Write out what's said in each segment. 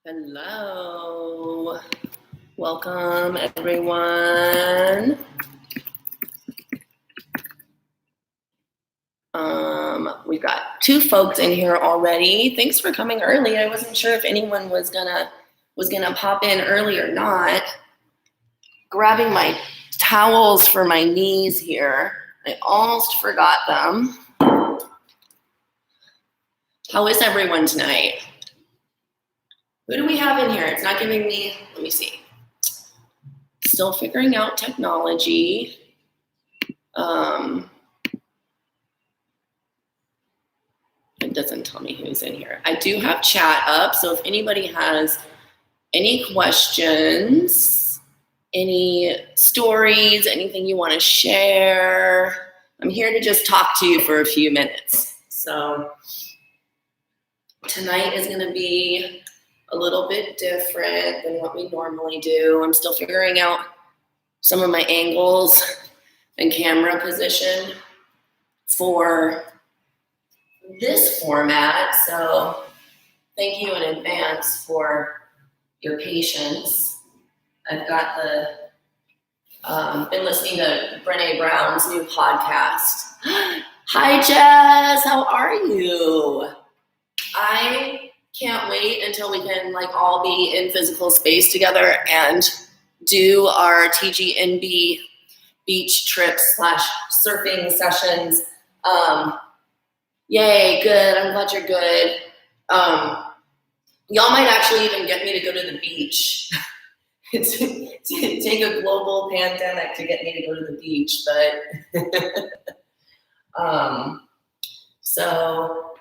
Hello, welcome everyone. We've got 2 folks in here already. Thanks for coming early. I wasn't sure if anyone was gonna pop in early or not. Grabbing my towels for my knees here. I almost forgot them. How is everyone tonight? Who do we have in here? It's not giving me, let me see. Still figuring out technology. It doesn't tell me who's in here. I do have chat up, so if anybody has any questions, any stories, anything you want to share, I'm here to just talk to you for a few minutes. So tonight is going to be a little bit different than what we normally do. I'm still figuring out some of my angles and camera position for this format. So thank you in advance for your patience. I've got been listening to Brené Brown's new podcast. Hi, Jess, how are you? I can't wait until we can all be in physical space together and do our TG-ENBY beach trip / surfing sessions. Yay, good. I'm glad you're good. Y'all might actually even get me to go to the beach. To take a global pandemic to get me to go to the beach, but so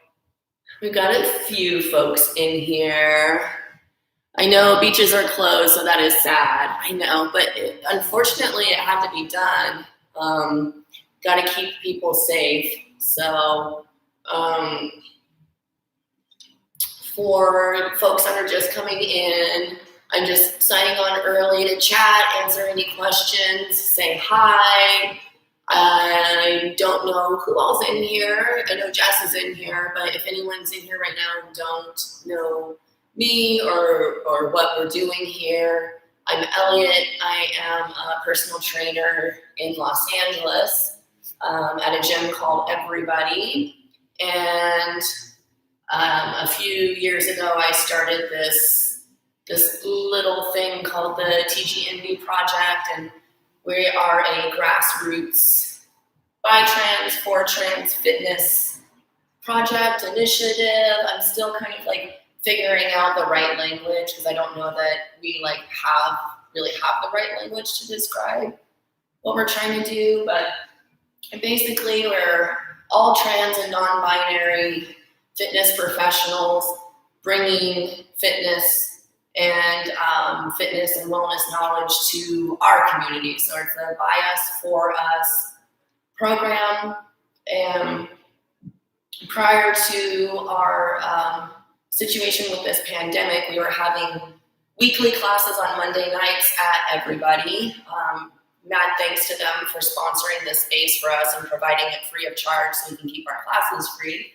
we've got a few folks in here. I know beaches are closed, so that is sad. I know, but unfortunately it had to be done. Got to keep people safe. So for folks that are just coming in, I'm just signing on early to chat, answer any questions, say hi. I don't know who else in here. I know Jess is in here, but if anyone's in here right now and don't know me or what we're doing here, I'm Elliot. I am a personal trainer in Los Angeles at a gym called Everybody. And a few years ago, I started this little thing called the TG-ENBY project, and we are a grassroots by trans, for trans fitness project initiative. I'm still kind of figuring out the right language because I don't know that we really have the right language to describe what we're trying to do. But basically, we're all trans and non-binary fitness professionals bringing fitness and wellness knowledge to our community. So it's a by us, for us program. And prior to our situation with this pandemic, we were having weekly classes on Monday nights at Everybody. Mad thanks to them for sponsoring this space for us and providing it free of charge so we can keep our classes free.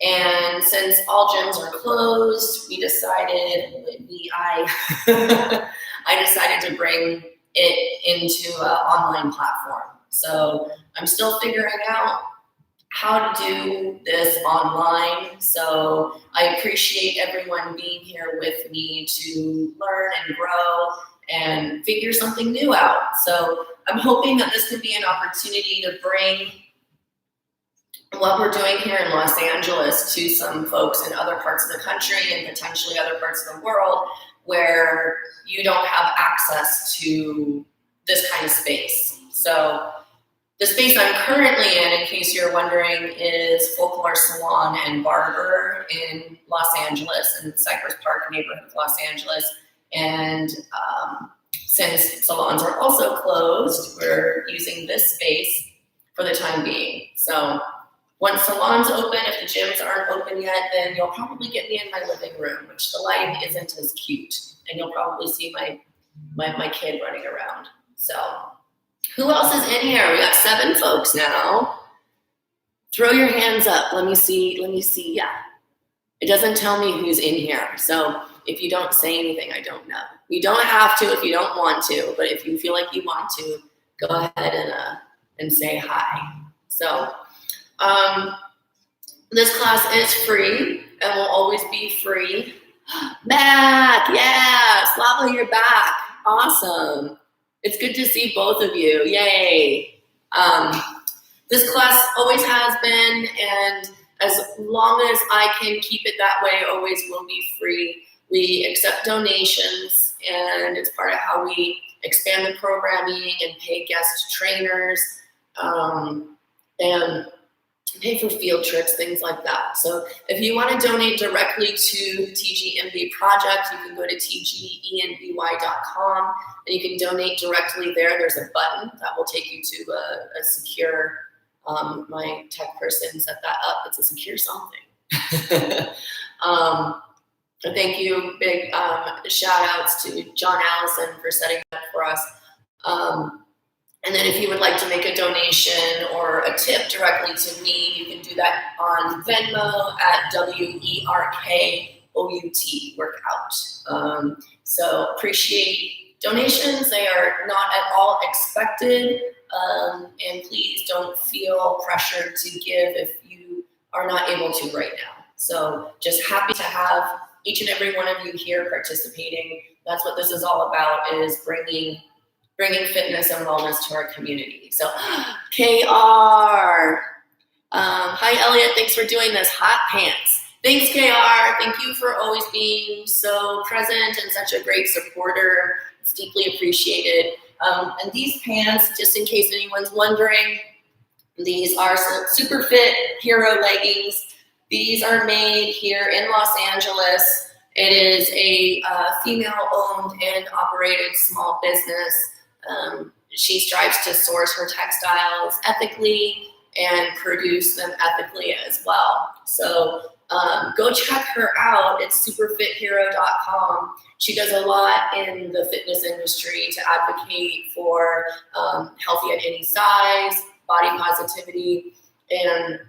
And since all gyms are closed, we decided, I decided to bring it into an online platform. So I'm still figuring out how to do this online. So I appreciate everyone being here with me to learn and grow and figure something new out. So I'm hoping that this could be an opportunity to bring what we're doing here in Los Angeles to some folks in other parts of the country and potentially other parts of the world where you don't have access to this kind of space. So the space I'm currently in case you're wondering, is Folklore Salon and Barber in Los Angeles, in Cypress Park neighborhood of Los Angeles. And since salons are also closed, we're using this space for the time being. So once salons open, if the gyms aren't open yet, then you'll probably get me in my living room, which the lighting isn't as cute. And you'll probably see my kid running around. So who else is in here? We got 7 folks now. Throw your hands up. Let me see. Yeah. It doesn't tell me who's in here. So if you don't say anything, I don't know. You don't have to if you don't want to, but if you feel like you want to, go ahead and say hi. So this class is free and will always be free. Mac, yeah, Slava, you're back. Awesome. It's good to see both of you. Yay. This class always has been, and as long as I can keep it that way, always will be free. We accept donations, and it's part of how we expand the programming and pay guest trainers, and pay for field trips, things like that. So if you want to donate directly to the TG-ENBY project, you can go to TG-ENBY.com and you can donate directly there. There's a button that will take you to a secure, my tech person set that up. It's a secure something. Thank you. Big shout outs to John Allison for setting that up for us. And then if you would like to make a donation or a tip directly to me, you can do that on Venmo at WERKOUT, workout. So appreciate donations. They are not at all expected. And please don't feel pressured to give if you are not able to right now. So just happy to have each and every one of you here participating. That's what this is all about, is bringing fitness and wellness to our community. So, KR. Hi, Elliot. Thanks for doing this. Hot pants. Thanks, KR. Thank you for always being so present and such a great supporter. It's deeply appreciated. And these pants, just in case anyone's wondering, these are Super Fit Hero leggings. These are made here in Los Angeles. It is a female-owned and operated small business. She strives to source her textiles ethically and produce them ethically as well. So go check her out. It's superfithero.com. She does a lot in the fitness industry to advocate for healthy at any size, body positivity, and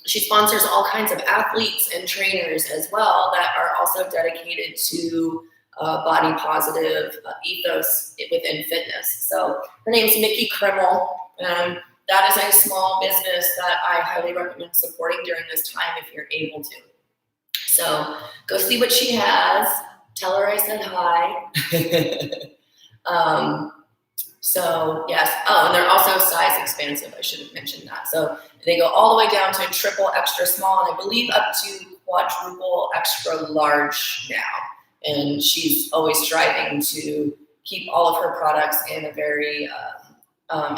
she sponsors all kinds of athletes and trainers as well that are also dedicated to body positive ethos within fitness. So her name's Nikki Krimmel, and that is a small business that I highly recommend supporting during this time if you're able to. So go see what she has. Tell her I said hi. So yes, and they're also size expansive. I should have mentioned that. So they go all the way down to triple extra small, and I believe up to quadruple extra large now. And she's always striving to keep all of her products in a very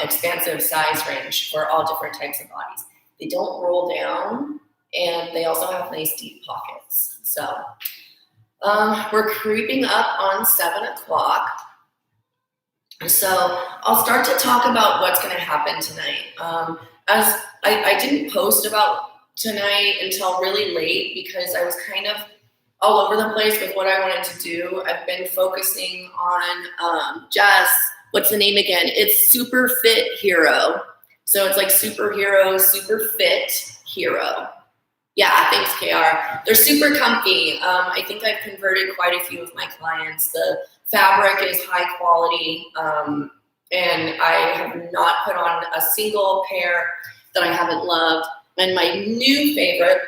expansive size range for all different types of bodies. They don't roll down, and they also have nice deep pockets. So we're creeping up on 7 o'clock. So I'll start to talk about what's going to happen tonight. As I didn't post about tonight until really late because I was kind of all over the place with what I wanted to do. I've been focusing on Jess. What's the name again? It's Super Fit Hero. So it's like superhero, super fit hero. Yeah, thanks, KR. They're super comfy. I think I've converted quite a few of my clients. The fabric is high quality, and I have not put on a single pair that I haven't loved. And my new favorite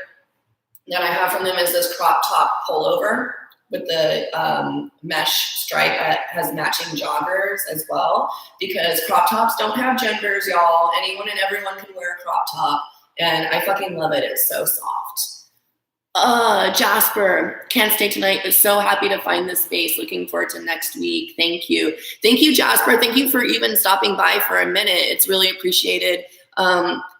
that I have from them is this crop top pullover with the mesh stripe that has matching joggers as well, because crop tops don't have genders, y'all. Anyone and everyone can wear a crop top, and I fucking love it. It's so soft. Jasper, can't stay tonight, but so happy to find this space. Looking forward to next week. Thank you. Thank you, Jasper. Thank you for even stopping by for a minute. It's really appreciated.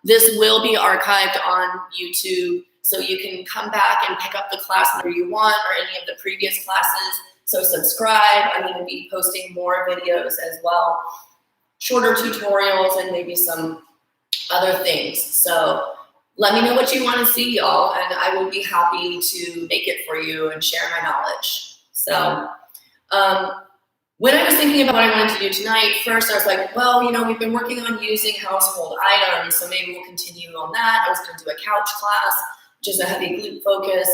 This will be archived on YouTube, so you can come back and pick up the class whenever you want, or any of the previous classes. So subscribe. I'm going to be posting more videos as well, shorter tutorials, and maybe some other things. So let me know what you want to see, y'all, and I will be happy to make it for you and share my knowledge. So when I was thinking about what I wanted to do tonight, first I was like, well, we've been working on using household items, so maybe we'll continue on that. I was going to do a couch class, which is a heavy glute focus.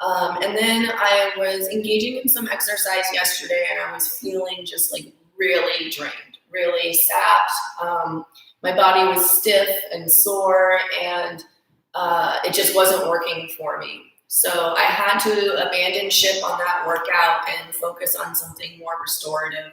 And then I was engaging in some exercise yesterday, and I was feeling just like really drained, really sapped. My body was stiff and sore, and it just wasn't working for me. So I had to abandon ship on that workout and focus on something more restorative.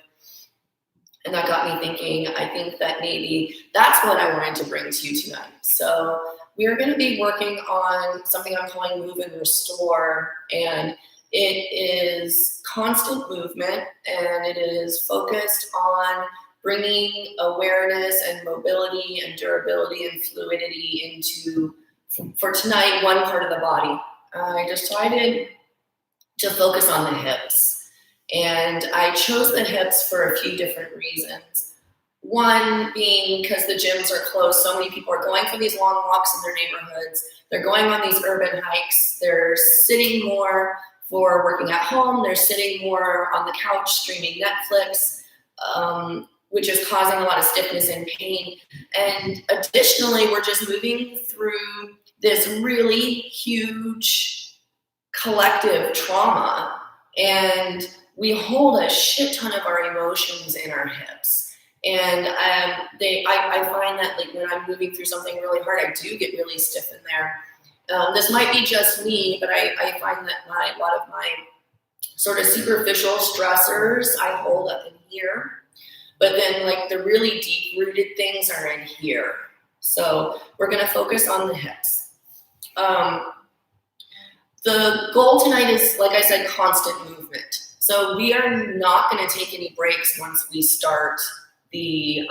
And that got me thinking, I think that maybe that's what I wanted to bring to you tonight. So we are going to be working on something I'm calling Move and Restore. And it is constant movement, and it is focused on bringing awareness and mobility and durability and fluidity into, for tonight, one part of the body. I decided to focus on the hips. And I chose the hips for a few different reasons. One being because the gyms are closed. So many people are going for these long walks in their neighborhoods. They're going on these urban hikes. They're sitting more for working at home. They're sitting more on the couch streaming Netflix, which is causing a lot of stiffness and pain. And additionally, we're just moving through this really huge collective trauma, and we hold a shit ton of our emotions in our hips. And I find that like when I'm moving through something really hard, I do get really stiff in there. This might be just me, but I find that a lot of my sort of superficial stressors I hold up in here. But then like the really deep-rooted things are in here. So we're gonna focus on the hips. The goal tonight is, like I said, constant movement. So we are not going to take any breaks once we start the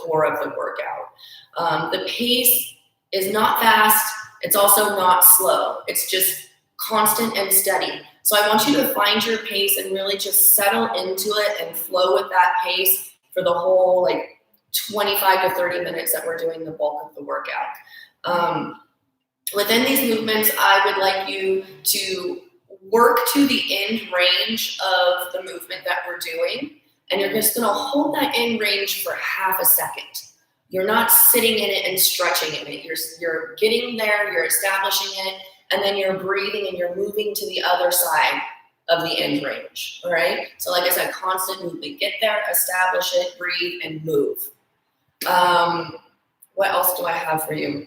core of the workout. The pace is not fast. It's also not slow. It's just constant and steady. So I want you to find your pace and really just settle into it and flow with that pace for the whole like 25 to 30 minutes that we're doing the bulk of the workout. Within these movements, I would like you to work to the end range of the movement that we're doing, and you're just going to hold that end range for half a second. You're not sitting in it and stretching in it. You're getting there, you're establishing it, and then you're breathing and you're moving to the other side of the end range, all right? So like I said, constant movement. Get there, establish it, breathe, and move. What else do I have for you?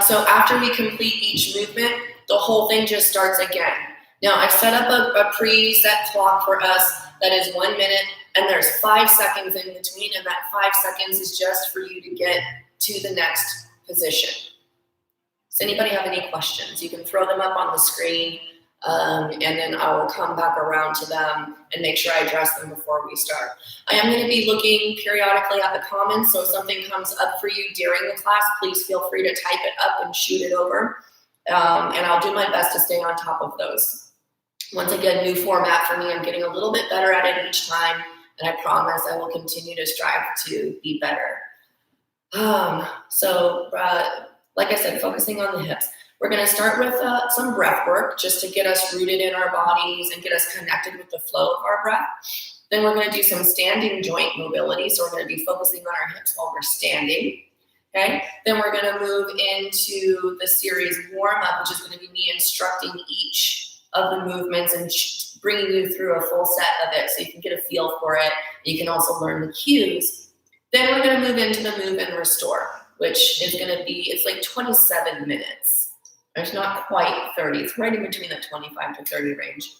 So after we complete each movement, the whole thing just starts again. Now I've set up a preset clock for us that is 1 minute, and there's 5 seconds in between, and that 5 seconds is just for you to get to the next position. Does anybody have any questions? You can throw them up on the screen, and then I will come back around to them and make sure I address them before we start. I am going to be looking periodically at the comments, so if something comes up for you during the class, please feel free to type it up and shoot it over, and I'll do my best to stay on top of those. Once again, new format for me. I'm getting a little bit better at it each time, and I promise I will continue to strive to be better. Like I said, focusing on the hips. We're going to start with some breath work just to get us rooted in our bodies and get us connected with the flow of our breath. Then we're going to do some standing joint mobility. So we're going to be focusing on our hips while we're standing. Okay. Then we're going to move into the series warm up, which is going to be me instructing each of the movements and bringing you through a full set of it so you can get a feel for it. You can also learn the cues. Then we're going to move into the move and restore, which is going to be, it's like 27 minutes. It's not quite 30. It's right in between the 25 to 30 range.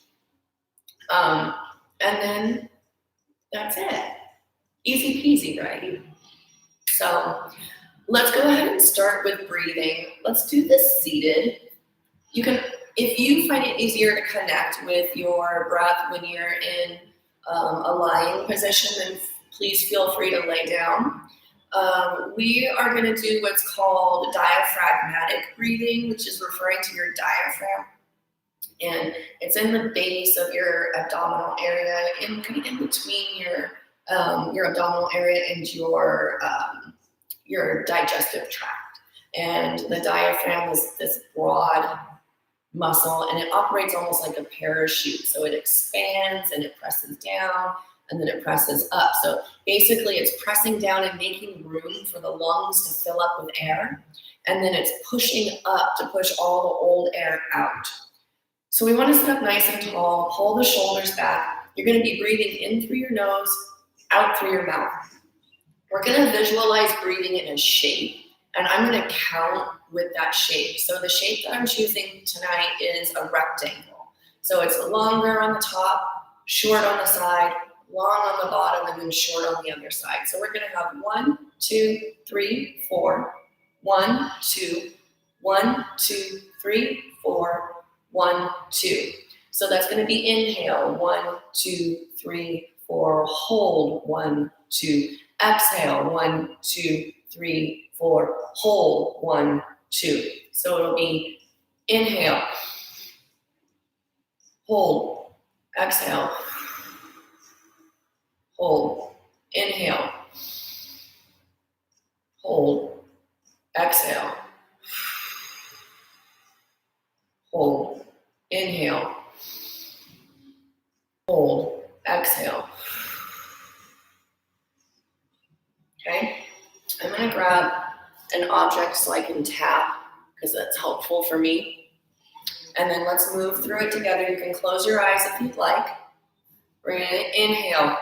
And then that's it. Easy peasy, right? So let's go ahead and start with breathing. Let's do this seated. You can, if you find it easier to connect with your breath when you're in a lying position, then please feel free to lay down. We are going to do what's called diaphragmatic breathing, which is referring to your diaphragm. And it's in the base of your abdominal area, in between your abdominal area and your digestive tract. And the diaphragm is this broad muscle, and it operates almost like a parachute. So it expands and it presses down, and then it presses up. So basically it's pressing down and making room for the lungs to fill up with air. and then it's pushing up to push all the old air out. So we want to sit up nice and tall, pull the shoulders back. You're going to be breathing in through your nose, out through your mouth. We're going to visualize breathing in a shape, and I'm going to count with that shape. So the shape that I'm choosing tonight is a rectangle. So it's longer on the top, short on the side, long on the bottom, and then short on the other side. So we're going to have 1, 2, 3, 4. 1, 2, 1, 2, 3, 4, 1, 2. So that's going to be inhale, 1, 2, 3, 4. Hold, 1, 2. Exhale, 1, 2, 3, 4. Hold, 1, 2. So it'll be inhale, hold, exhale, hold, inhale, hold, exhale, hold, inhale, hold, exhale. Okay, I'm going to grab an object so I can tap because that's helpful for me. And then let's move through it together. You can close your eyes if you'd like. We're going to inhale,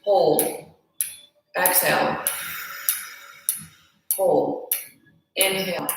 hold, exhale, hold, inhale,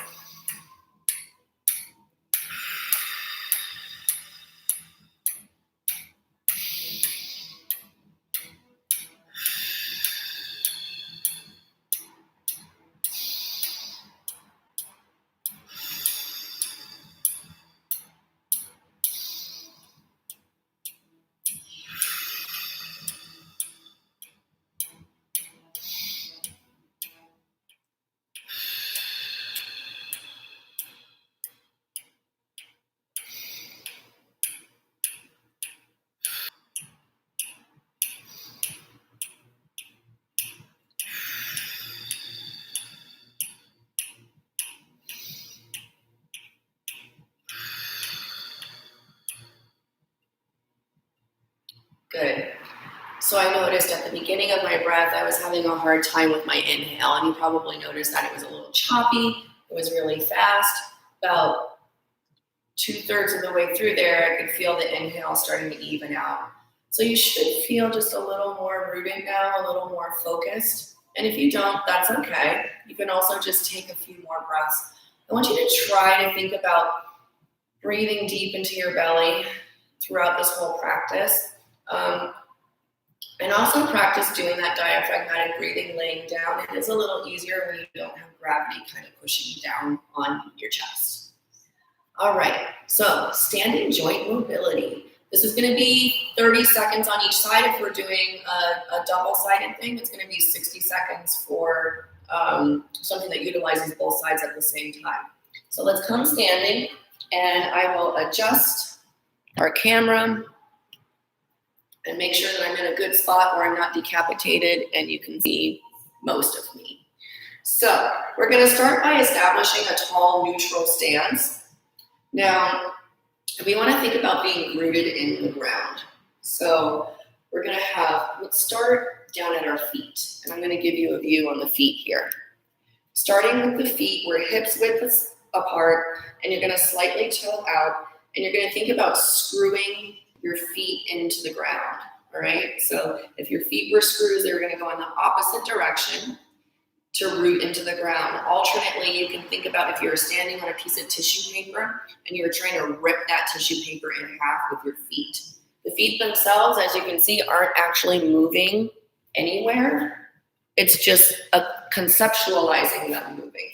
Good. So I noticed at the beginning of my breath, I was having a hard time with my inhale, and you probably noticed that it was a little choppy. It was really fast. About 2/3 of the way through there, I could feel the inhale starting to even out. So you should feel just a little more rooted now, a little more focused. And if you don't, that's okay. You can also just take a few more breaths. I want you to try to think about breathing deep into your belly throughout this whole practice. And also practice doing that diaphragmatic breathing laying down. It is a little easier when you don't have gravity kind of pushing you down on your chest. All right, so standing joint mobility. This is going to be 30 seconds on each side. If we're doing a double-sided thing, it's going to be 60 seconds for something that utilizes both sides at the same time. So let's come standing, and I will adjust our camera and make sure that I'm in a good spot where I'm not decapitated and you can see most of me. So we're going to start by establishing a tall, neutral stance. Now, we want to think about being rooted in the ground. So we're going to let's start down at our feet. And I'm going to give you a view on the feet here. Starting with the feet, we're hips width apart, and you're going to slightly tilt out, and you're going to think about screwing your feet into the ground, all right? So if your feet were screws, they're going to go in the opposite direction to root into the ground. Alternately, you can think about if you're standing on a piece of tissue paper and you're trying to rip that tissue paper in half with your feet. The feet themselves, as you can see, aren't actually moving anywhere. It's just conceptualizing them moving,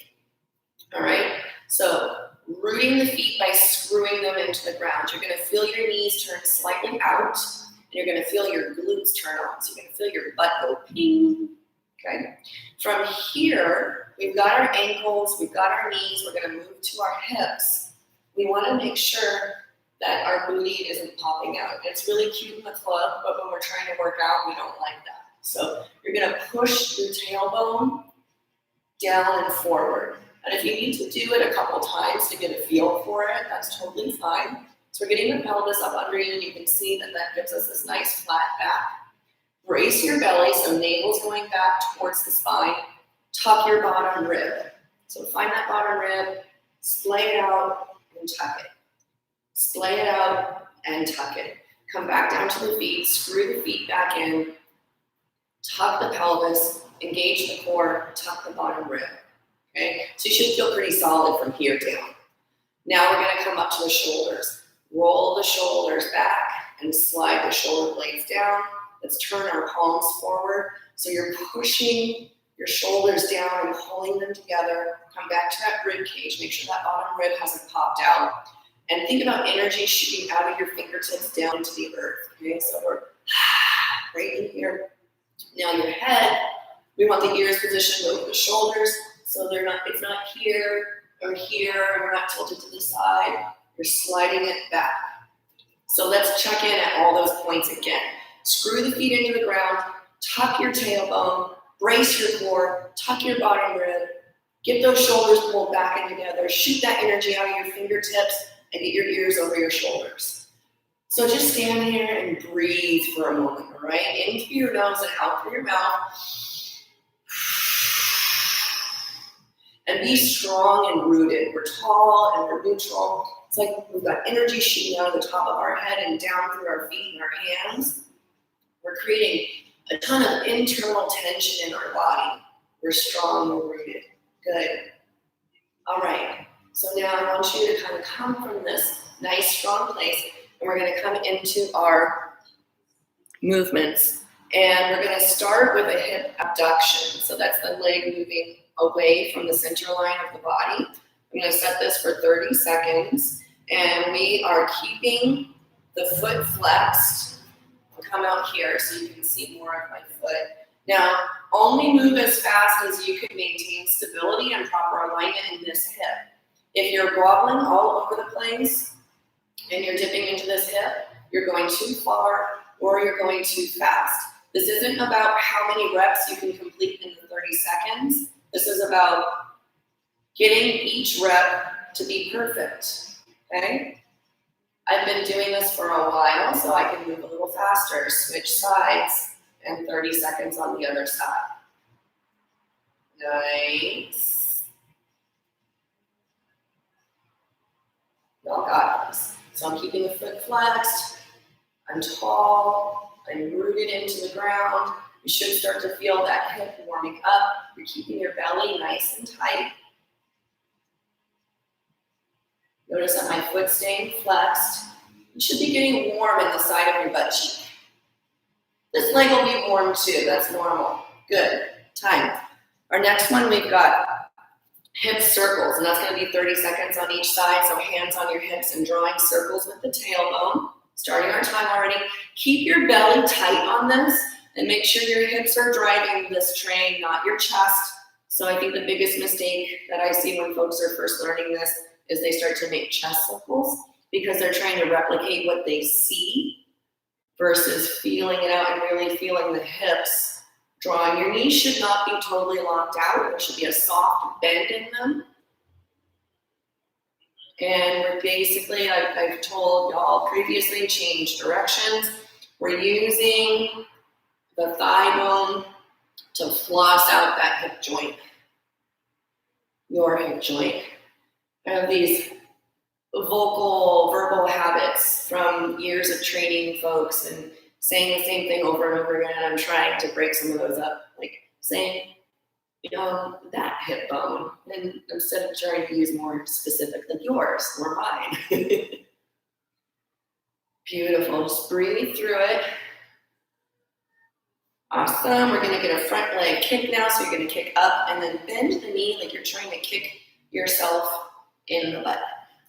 all right? So rooting the feet by screwing them into the ground. You're going to feel your knees turn slightly out, and you're going to feel your glutes turn on. So you're going to feel your butt go ping. Okay. From here, we've got our ankles, we've got our knees. We're going to move to our hips. We want to make sure that our booty isn't popping out. It's really cute in the club, but when we're trying to work out, we don't like that. So you're going to push your tailbone down and forward. And if you need to do it a couple times to get a feel for it, that's totally fine. So we're getting the pelvis up under you, and you can see that gives us this nice flat back. Brace your belly, so navel's going back towards the spine. tuck your bottom rib. So find that bottom rib, splay it out and tuck it. Splay it out and tuck it. Come back down to the feet, screw the feet back in, tuck the pelvis, engage the core, tuck the bottom rib. Okay, so you should feel pretty solid from here down. Now we're going to come up to the shoulders. Roll the shoulders back and slide the shoulder blades down. Let's turn our palms forward. So you're pushing your shoulders down and pulling them together. Come back to that rib cage. Make sure that bottom rib hasn't popped out. And think about energy shooting out of your fingertips down into the earth. Okay, so we're right in here. Now your head, we want the ears positioned over the shoulders, so it's not here or here, and we're not tilted to the side. You're sliding it back. So let's check in at all those points again. Screw the feet into the ground, tuck your tailbone, brace your core, tuck your bottom rib, get those shoulders pulled back in together, shoot that energy out of your fingertips, and get your ears over your shoulders. So just stand here and breathe for a moment, all right? In through your nose and out through your mouth. And be strong and rooted. We're tall and we're neutral. It's like we've got energy shooting out of the top of our head and down through our feet and our hands. We're creating a ton of internal tension in our body. We're strong and rooted. Good. All right. So now I want you to kind of come from this nice, strong place, and we're going to come into our movements. And we're going to start with a hip abduction. So that's the leg moving away from the center line of the body. I'm going to set this for 30 seconds. And we are keeping the foot flexed. I'll come out here so you can see more of my foot. Now, only move as fast as you can maintain stability and proper alignment in this hip. If you're wobbling all over the place and you're dipping into this hip, you're going too far or you're going too fast. This isn't about how many reps you can complete in the 30 seconds. This is about getting each rep to be perfect, okay? I've been doing this for a while, so I can move a little faster, switch sides, and 30 seconds on the other side. Nice. Y'all got this. So I'm keeping the foot flexed. I'm tall. I'm rooted into the ground. You should start to feel that hip warming up. You're keeping your belly nice and tight. Notice that my foot's staying flexed. You should be getting warm in the side of your butt cheek. This leg will be warm too. That's normal. Good. Time. Our next one, we've got hip circles, and that's going to be 30 seconds on each side. So hands on your hips and drawing circles with the tailbone. Starting our time already. Keep your belly tight on this and make sure your hips are driving this train, not your chest. So I think the biggest mistake that I see when folks are first learning this is they start to make chest circles because they're trying to replicate what they see versus feeling it out and really feeling the hips drawing. Your knees should not be totally locked out. There should be a soft bend in them. And we're basically, I've told y'all previously, change directions. We're using the thigh bone to floss out that hip joint, your hip joint. I have these verbal habits from years of training folks and saying the same thing over and over again. And I'm trying to break some of those up, like saying, that hip bone, and instead of trying to use more specific like yours or mine. Beautiful. Just breathe through it. Awesome. We're going to get a front leg kick now. So you're going to kick up and then bend the knee like you're trying to kick yourself in the butt.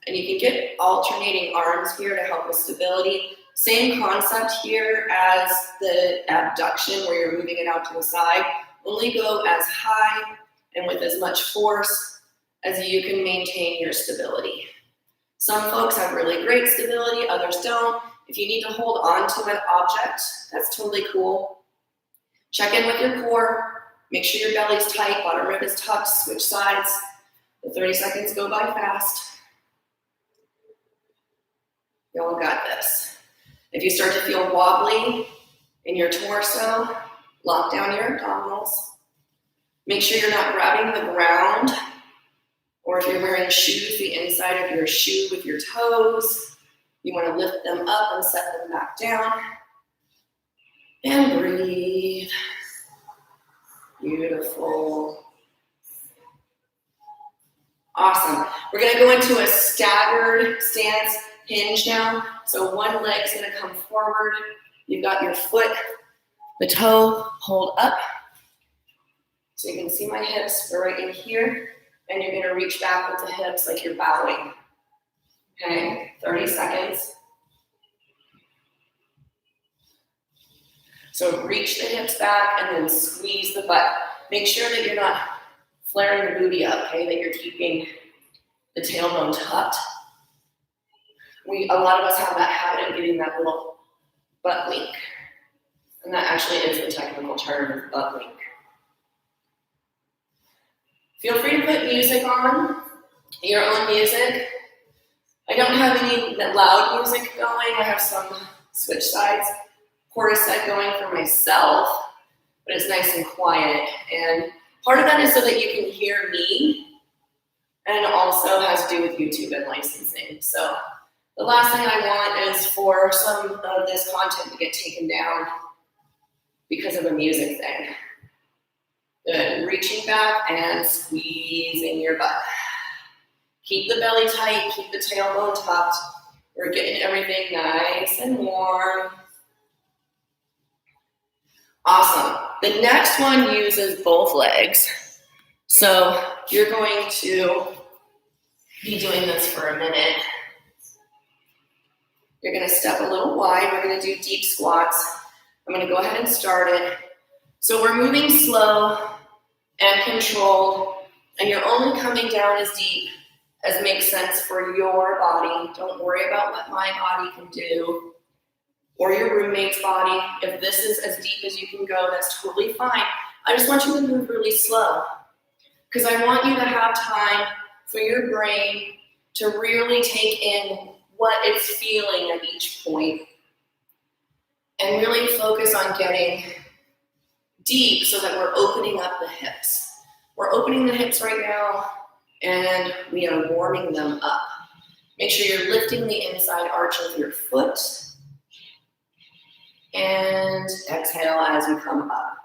And you can get alternating arms here to help with stability. Same concept here as the abduction where you're moving it out to the side. Only go as high and with as much force as you can maintain your stability. Some folks have really great stability, others don't. If you need to hold on to an object, that's totally cool. Check in with your core. Make sure your belly's tight, bottom rib is tucked, switch sides. The 30 seconds go by fast. Y'all got this. If you start to feel wobbly in your torso, lock down your abdominals. Make sure you're not grabbing the ground, or if you're wearing shoes, the inside of your shoe with your toes. You want to lift them up and set them back down. And breathe. Beautiful. Awesome. We're going to go into a staggered stance hinge now. So one leg's going to come forward. You've got your foot, the toe, hold up. So you can see my hips, we're right in here. And you're going to reach back with the hips like you're bowing. Okay, 30 seconds. So reach the hips back and then squeeze the butt. Make sure that you're not flaring the booty up, okay, that you're keeping the tailbone tucked. A lot of us have that habit of getting that little butt wink. And that actually is the technical term, butt wink. Feel free to put music on, your own music. I don't have any loud music going. I have some switch sides. Chorus set going for myself, but it's nice and quiet. And part of that is so that you can hear me, and also has to do with YouTube and licensing. So the last thing I want is for some of this content to get taken down because of a music thing. Good, reaching back and squeezing your butt. Keep the belly tight, keep the tailbone tucked. We're getting everything nice and warm. Awesome. The next one uses both legs. So you're going to be doing this for a minute. You're going to step a little wide. We're going to do deep squats. I'm going to go ahead and start it. So we're moving slow and controlled, and you're only coming down as deep as makes sense for your body. Don't worry about what my body can do or your roommate's body. If this is as deep as you can go, that's totally fine. I just want you to move really slow because I want you to have time for your brain to really take in what it's feeling at each point and really focus on getting deep so that we're opening up the hips. We're opening the hips right now and we are warming them up. Make sure you're lifting the inside arch of your foot. And exhale as you come up.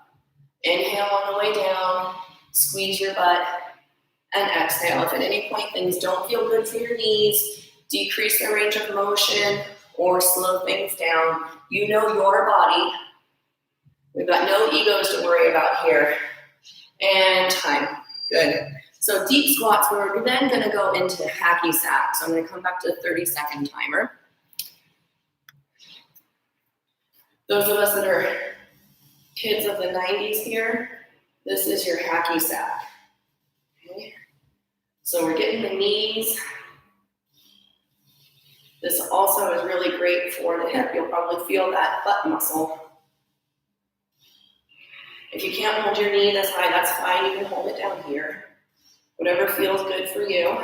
Inhale on the way down, squeeze your butt, and exhale. If at any point things don't feel good for your knees, decrease the range of motion or slow things down. You know your body. We've got no egos to worry about here. And time. Good. So deep squats, we're then going to go into hacky sack. So I'm going to come back to the 30-second timer. Those of us that are kids of the 90s here, this is your hacky sack. Okay. So we're getting the knees. This also is really great for the hip. You'll probably feel that butt muscle. If you can't hold your knee this high, that's fine. You can hold it down here. Whatever feels good for you.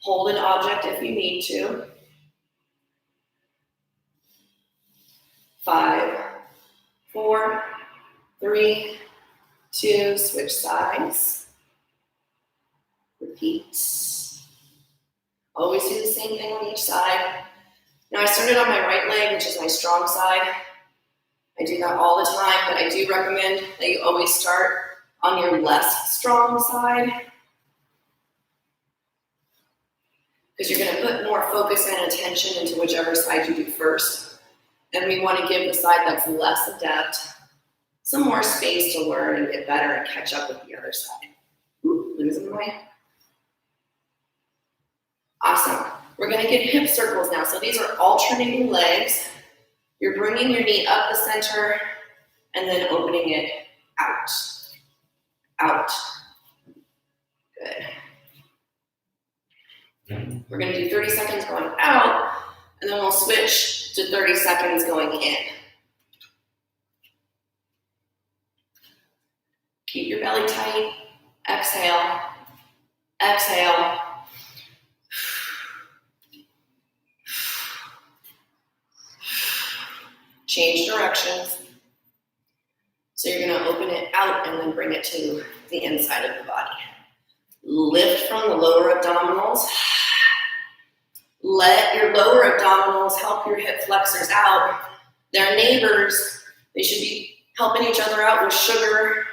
Hold an object if you need to. 5, 4, 3, 2, switch sides. Repeat. Always do the same thing on each side. Now I started on my right leg, which is my strong side. I do that all the time, but I do recommend that you always start on your less strong side because you're going to put more focus and attention into whichever side you do first. And we want to give the side that's less adept some more space to learn and get better and catch up with the other side. Ooh, losing my... Awesome. We're going to get hip circles now. So these are alternating legs. You're bringing your knee up the center and then opening it out. Out. Good. We're going to do 30 seconds going out, and then we'll switch to 30 seconds going in. Keep your belly tight. Exhale. Exhale. Change directions. So you're gonna open it out and then bring it to the inside of the body. Lift from the lower abdominals. Let your lower abdominals help your hip flexors out. They're neighbors. They should be helping each other out with sugar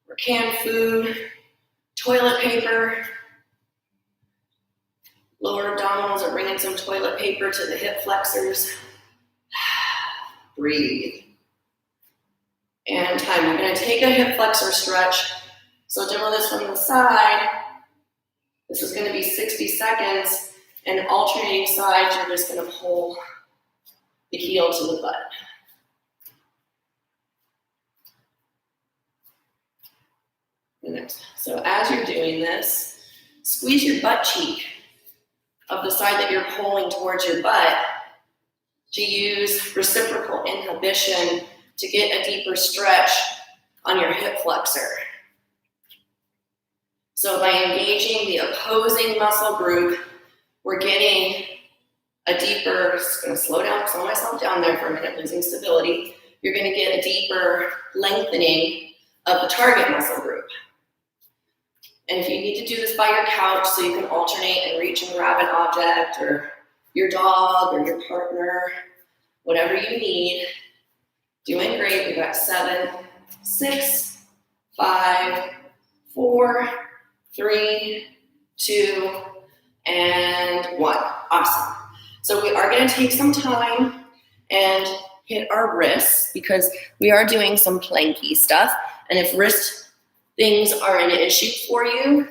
or canned food, toilet paper. Lower abdominals are bringing some toilet paper to the hip flexors. Breathe. And time. We're going to take a hip flexor stretch. So demo this from the side. This is going to be 60 seconds. And alternating sides, you're just going to pull the heel to the butt. So as you're doing this, squeeze your butt cheek of the side that you're pulling towards your butt to use reciprocal inhibition to get a deeper stretch on your hip flexor. So by engaging the opposing muscle group, we're getting a deeper, just gonna slow myself down there for a minute, losing stability. You're gonna get a deeper lengthening of the target muscle group. And if you need to do this by your couch so you can alternate and reach and grab an object or your dog or your partner, whatever you need, doing great. We've got 7, 6, 5, 4, 3, 2, and 1. Awesome. So we are going to take some time and hit our wrists because we are doing some planky stuff. And if wrist things are an issue for you,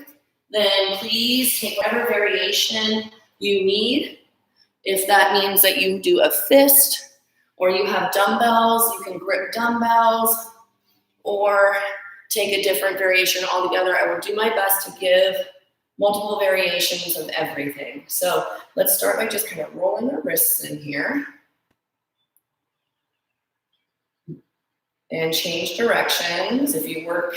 then please take whatever variation you need. If that means that you do a fist or you have dumbbells, you can grip dumbbells or take a different variation altogether. I will do my best to give multiple variations of everything. So let's start by just kind of rolling our wrists in here and change directions. If you work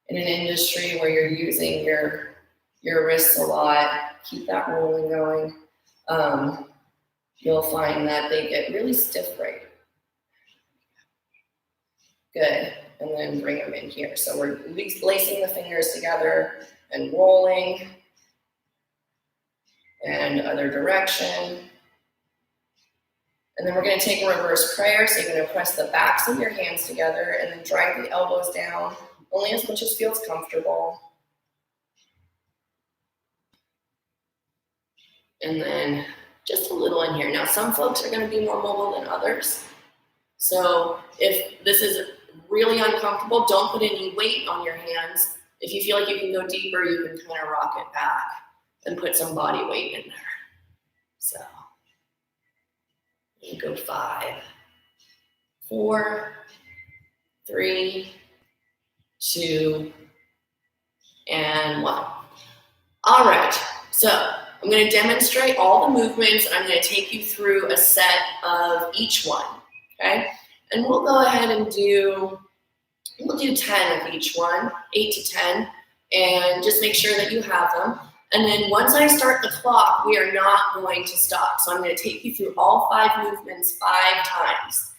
in an industry where you're using your wrists a lot, keep that rolling going. You'll find that they get really stiff right. Good, and then bring them in here. So we're lacing the fingers together and rolling, and other direction. And then we're gonna take a reverse prayer. So you're gonna press the backs of your hands together and then drive the elbows down, only as much as feels comfortable. And then just a little in here. Now, some folks are going to be more mobile than others. So if this is really uncomfortable, don't put any weight on your hands. If you feel like you can go deeper, you can kind of rock it back and put some body weight in there. So you go 5, 4, 3, 2, and 1. All right, so I'm going to demonstrate all the movements. I'm going to take you through a set of each one, okay? And we'll go ahead and we'll do 10 of each one, 8 to 10, and just make sure that you have them. And then once I start the clock, we are not going to stop. So I'm going to take you through all 5 movements 5 times.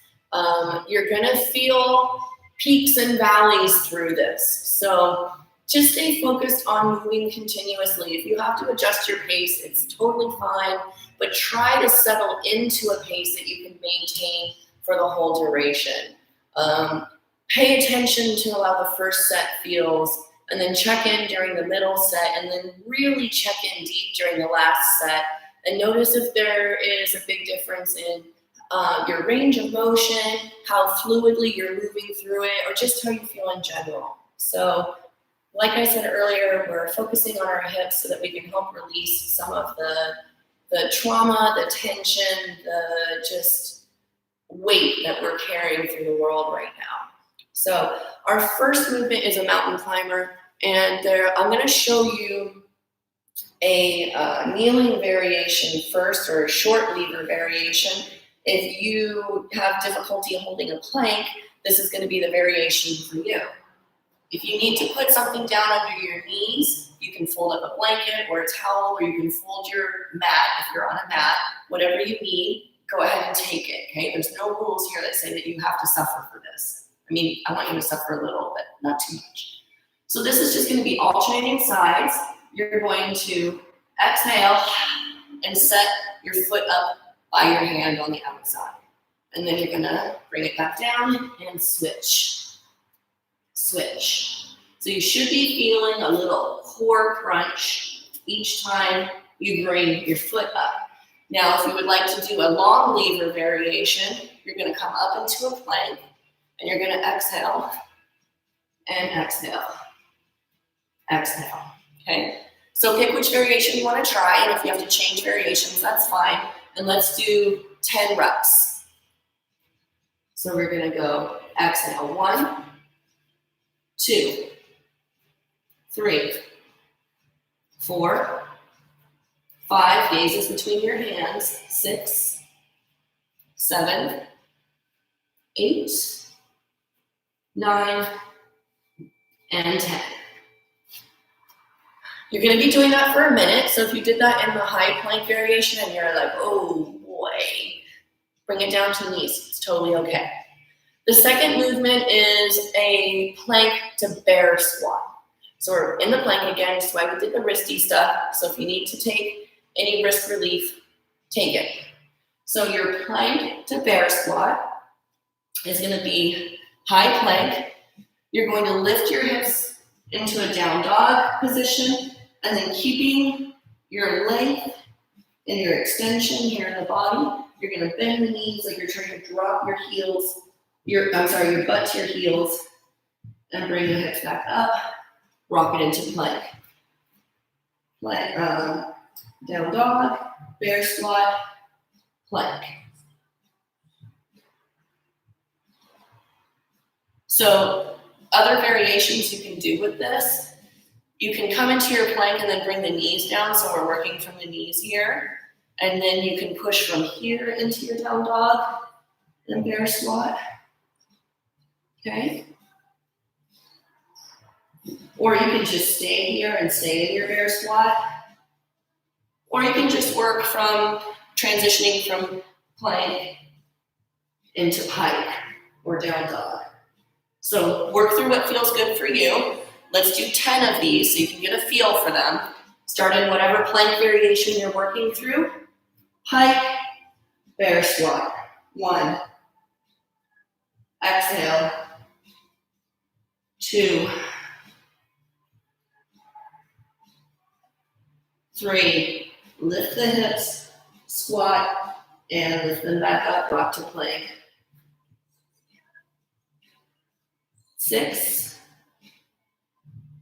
You're going to feel peaks and valleys through this. So just stay focused on moving continuously. If you have to adjust your pace, it's totally fine, but try to settle into a pace that you can maintain for the whole duration. Pay attention to how the first set feels, and then check in during the middle set, and then really check in deep during the last set, and notice if there is a big difference in your range of motion, how fluidly you're moving through it, or just how you feel in general. So, like I said earlier, we're focusing on our hips so that we can help release some of the trauma, the tension, the just weight that we're carrying through the world right now. So our first movement is a mountain climber, and I'm going to show you a kneeling variation first, or a short lever variation. If you have difficulty holding a plank, this is going to be the variation for you. If you need to put something down under your knees, you can fold up a blanket or a towel, or you can fold your mat if you're on a mat, whatever you need, go ahead and take it, okay? There's no rules here that say that you have to suffer for this, I mean, I want you to suffer a little, but not too much. So this is just going to be alternating sides. You're going to exhale and set your foot up by your hand on the outside. And then you're going to bring it back down and switch. Switch. So you should be feeling a little core crunch each time you bring your foot up. Now, if you would like to do a long lever variation, you're going to come up into a plank and you're going to exhale and exhale. Exhale. Okay? So pick which variation you want to try, and if you have to change variations, that's fine. And let's do 10 reps. So we're going to go exhale. 1, 2, 3, 4, 5, gazes between your hands, 6, 7, 8, 9, and 10. You're going to be doing that for a minute, so if you did that in the high plank variation and you're like, oh boy, bring it down to the knees. It's totally okay. The second movement is a plank to bear squat. So we're in the plank again, this is why we did the wristy stuff. So if you need to take any wrist relief, take it. So your plank to bear squat is going to be high plank. You're going to lift your hips into a down dog position, and then keeping your length and your extension here in the body, you're going to bend the knees like you're trying to drop your heels, your butt to your heels, and bring the hips back up. Rock it into plank. Plank, down dog, bear squat, plank. So other variations you can do with this, you can come into your plank and then bring the knees down, so we're working from the knees here, and then you can push from here into your down dog and bear squat, okay? Or you can just stay here and stay in your bear squat, or you can just work from transitioning from plank into pike or down dog. So work through what feels good for you. Let's do 10 of these so you can get a feel for them. Start in whatever plank variation you're working through. Pike, bear squat. 1. Exhale. 2. 3. Lift the hips, squat, and lift them back up, rock to plank. 6.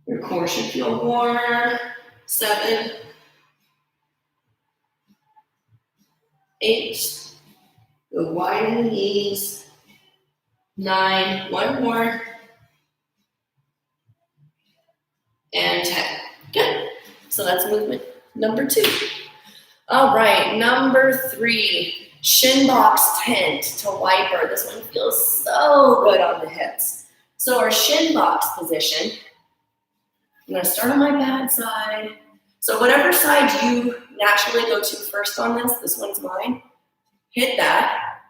Your core should feel warm. 7. 8. Go wide in the knees. 9. 1 more. And 10. Good. So that's movement number 2. All right, number 3, shin box tent to wiper. This one feels so good on the hips. So our shin box position, I'm gonna start on my bad side. So whatever side you naturally go to first on this one's mine, hit that,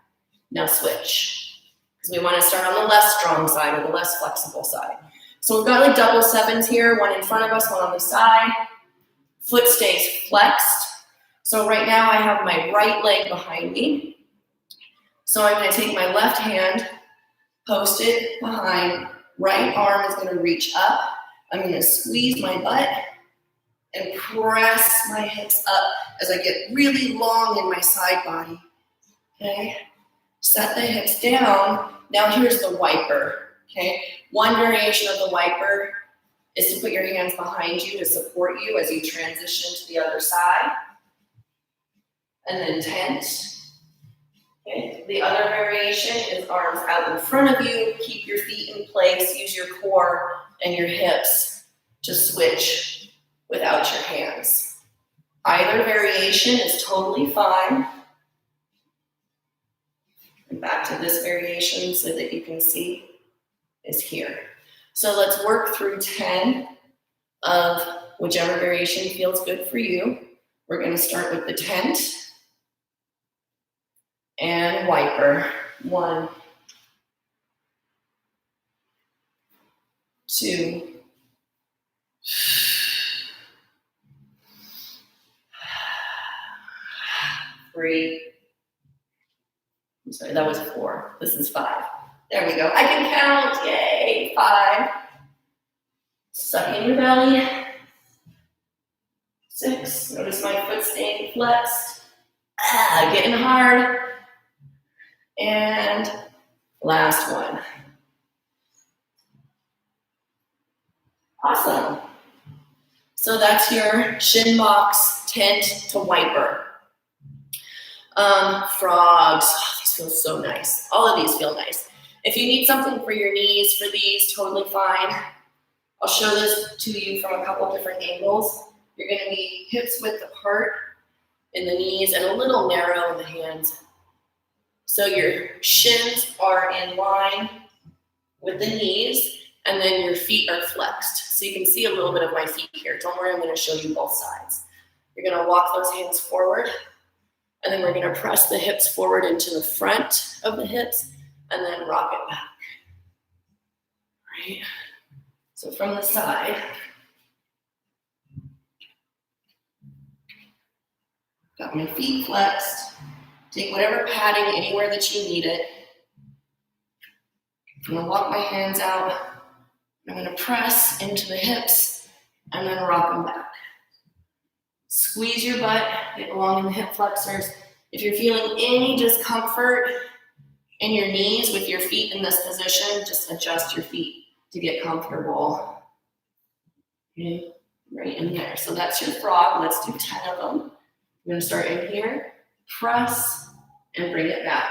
now switch. Because we wanna start on the less strong side or the less flexible side. So we've got like double 7s here, one in front of us, one on the side. Foot stays flexed. So right now I have my right leg behind me. So I'm gonna take my left hand, post it behind, right arm is gonna reach up. I'm gonna squeeze my butt and press my hips up as I get really long in my side body, okay? Set the hips down. Now here's the wiper, okay? One variation of the wiper is to put your hands behind you to support you as you transition to the other side. And then tent. Okay. The other variation is arms out in front of you. Keep your feet in place. Use your core and your hips to switch without your hands. Either variation is totally fine. And back to this variation so that you can see is here. So let's work through 10 of whichever variation feels good for you. We're going to start with the tent and wiper. 1, 2, 3. I'm sorry, that was 4. This is 5. There we go. I can count. Yay. 5. Suck in your belly. 6. Notice my foot staying flexed. Getting hard. And last one. Awesome. So that's your shin box tent to wiper. Frogs. Oh, these feel so nice. All of these feel nice. If you need something for your knees for these, totally fine. I'll show this to you from a couple different angles. You're going to be hips width apart in the knees and a little narrow in the hands. So your shins are in line with the knees, and then your feet are flexed. So you can see a little bit of my feet here. Don't worry, I'm going to show you both sides. You're going to walk those hands forward, and then we're going to press the hips forward into the front of the hips, and then rock it back. Right? So from the side, got my feet flexed. Take whatever padding anywhere that you need it. I'm going to walk my hands out. I'm going to press into the hips and then rock them back. Squeeze your butt, get along in the hip flexors. If you're feeling any discomfort in your knees with your feet in this position, just adjust your feet to get comfortable. Okay, right in there. So that's your frog. Let's do 10 of them. I'm going to start in here, press, and bring it back.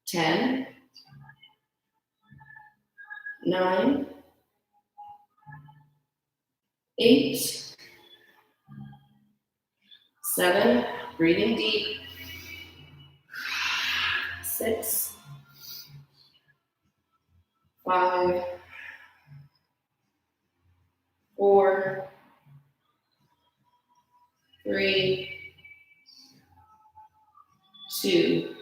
10, 9, 8, 7, breathing deep, 6, 5, 4, 3, 2,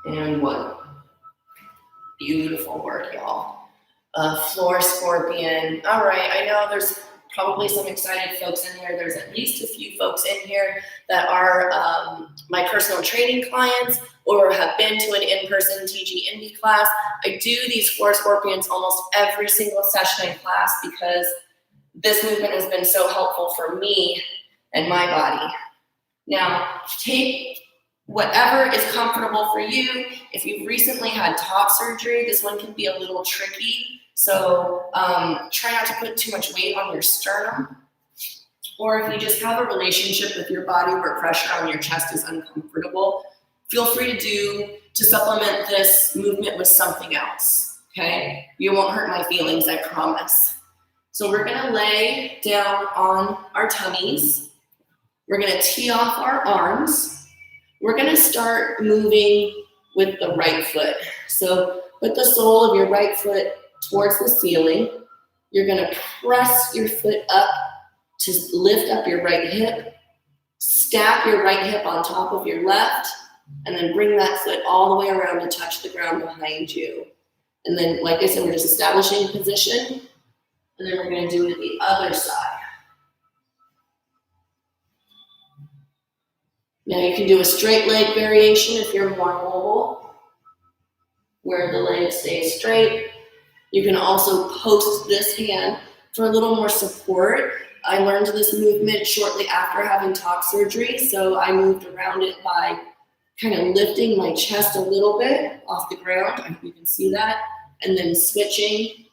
and 1. Beautiful work, y'all. Floor scorpion. All right, I know there's probably some excited folks in here. There's at least a few folks in here that are my personal training clients or have been to an in-person TG-ENBY class. I do these floor scorpions almost every single session in class because this movement has been so helpful for me and my body. Now, take whatever is comfortable for you. If you've recently had top surgery, this one can be a little tricky. So try not to put too much weight on your sternum. Or if you just have a relationship with your body where pressure on your chest is uncomfortable, feel free to supplement this movement with something else, okay? You won't hurt my feelings, I promise. So we're gonna lay down on our tummies. We're gonna tee off our arms. We're gonna start moving with the right foot. So put the sole of your right foot towards the ceiling. You're gonna press your foot up to lift up your right hip. Stack your right hip on top of your left, and then bring that foot all the way around to touch the ground behind you. And then, like I said, we're just establishing position, and then we're gonna do it the other side. Now you can do a straight leg variation if you're more mobile, where the leg stays straight. You can also post this hand for a little more support. I learned this movement shortly after having top surgery, so I moved around it by kind of lifting my chest a little bit off the ground. I hope you can see that. And then switching.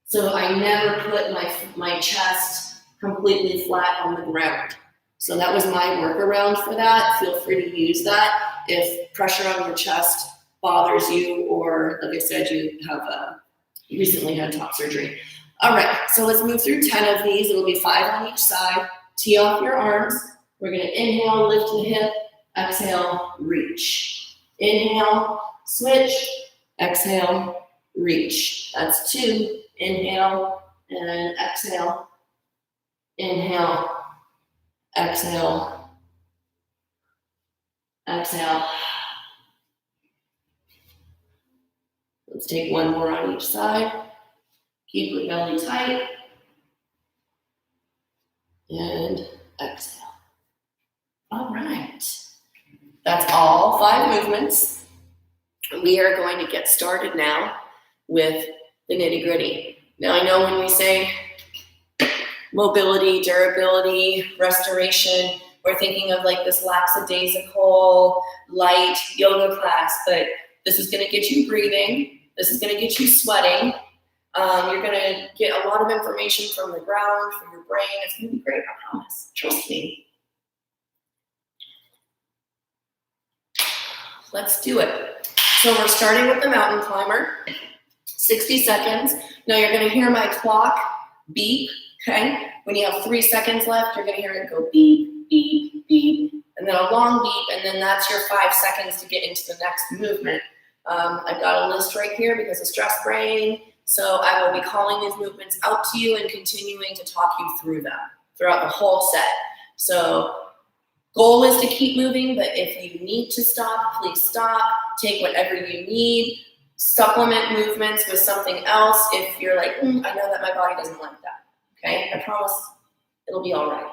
So I never put my chest completely flat on the ground. So that was my workaround for that. Feel free to use that if pressure on your chest bothers you, or like I said, you have recently had top surgery. All right, so let's move through 10 of these. It'll be 5 on each side. Tee off your arms. We're gonna inhale, lift the hip. Exhale, reach. Inhale, switch. Exhale, reach. That's 2. Inhale and exhale. Inhale, exhale, exhale. Let's take one more on each side. Keep your belly tight. And exhale. All right. That's all 5 movements. We are going to get started now with the nitty-gritty. Now, I know when we say mobility, durability, restoration, we're thinking of like this lackadaisical, light yoga class, but this is going to get you breathing. This is going to get you sweating. You're going to get a lot of information from the ground, from your brain. It's going to be great, I promise. Trust me. Let's do it. So we're starting with the mountain climber. 60 seconds. Now you're going to hear my clock beep, okay? When you have 3 seconds left, you're going to hear it go beep, beep, beep, and then a long beep, and then that's your 5 seconds to get into the next movement. I've got a list right here because of stress brain. So I will be calling these movements out to you and continuing to talk you through them throughout the whole set. So goal is to keep moving, but if you need to stop, please stop. Take whatever you need. Supplement movements with something else if you're like, I know that my body doesn't like that. Okay, I promise it'll be all right.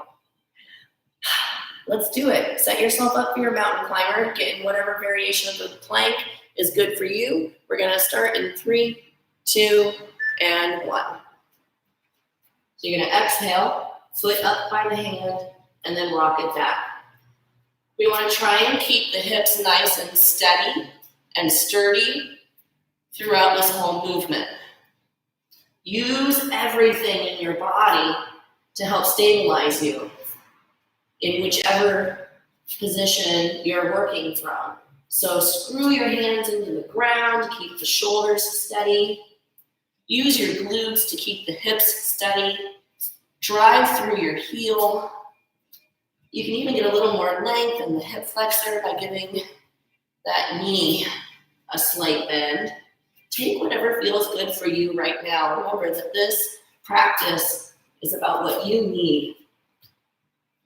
Let's do it. Set yourself up for your mountain climber. Get in whatever variation of the plank is good for you. We're gonna start in 3, 2, and 1. So you're gonna exhale, foot up by the hand, and then rock it back. We wanna try and keep the hips nice and steady and sturdy throughout this whole movement. Use everything in your body to help stabilize you in whichever position you're working from. So screw your hands into the ground, keep the shoulders steady. Use your glutes to keep the hips steady. Drive through your heel. You can even get a little more length in the hip flexor by giving that knee a slight bend. Take whatever feels good for you right now. Remember that this practice is about what you need.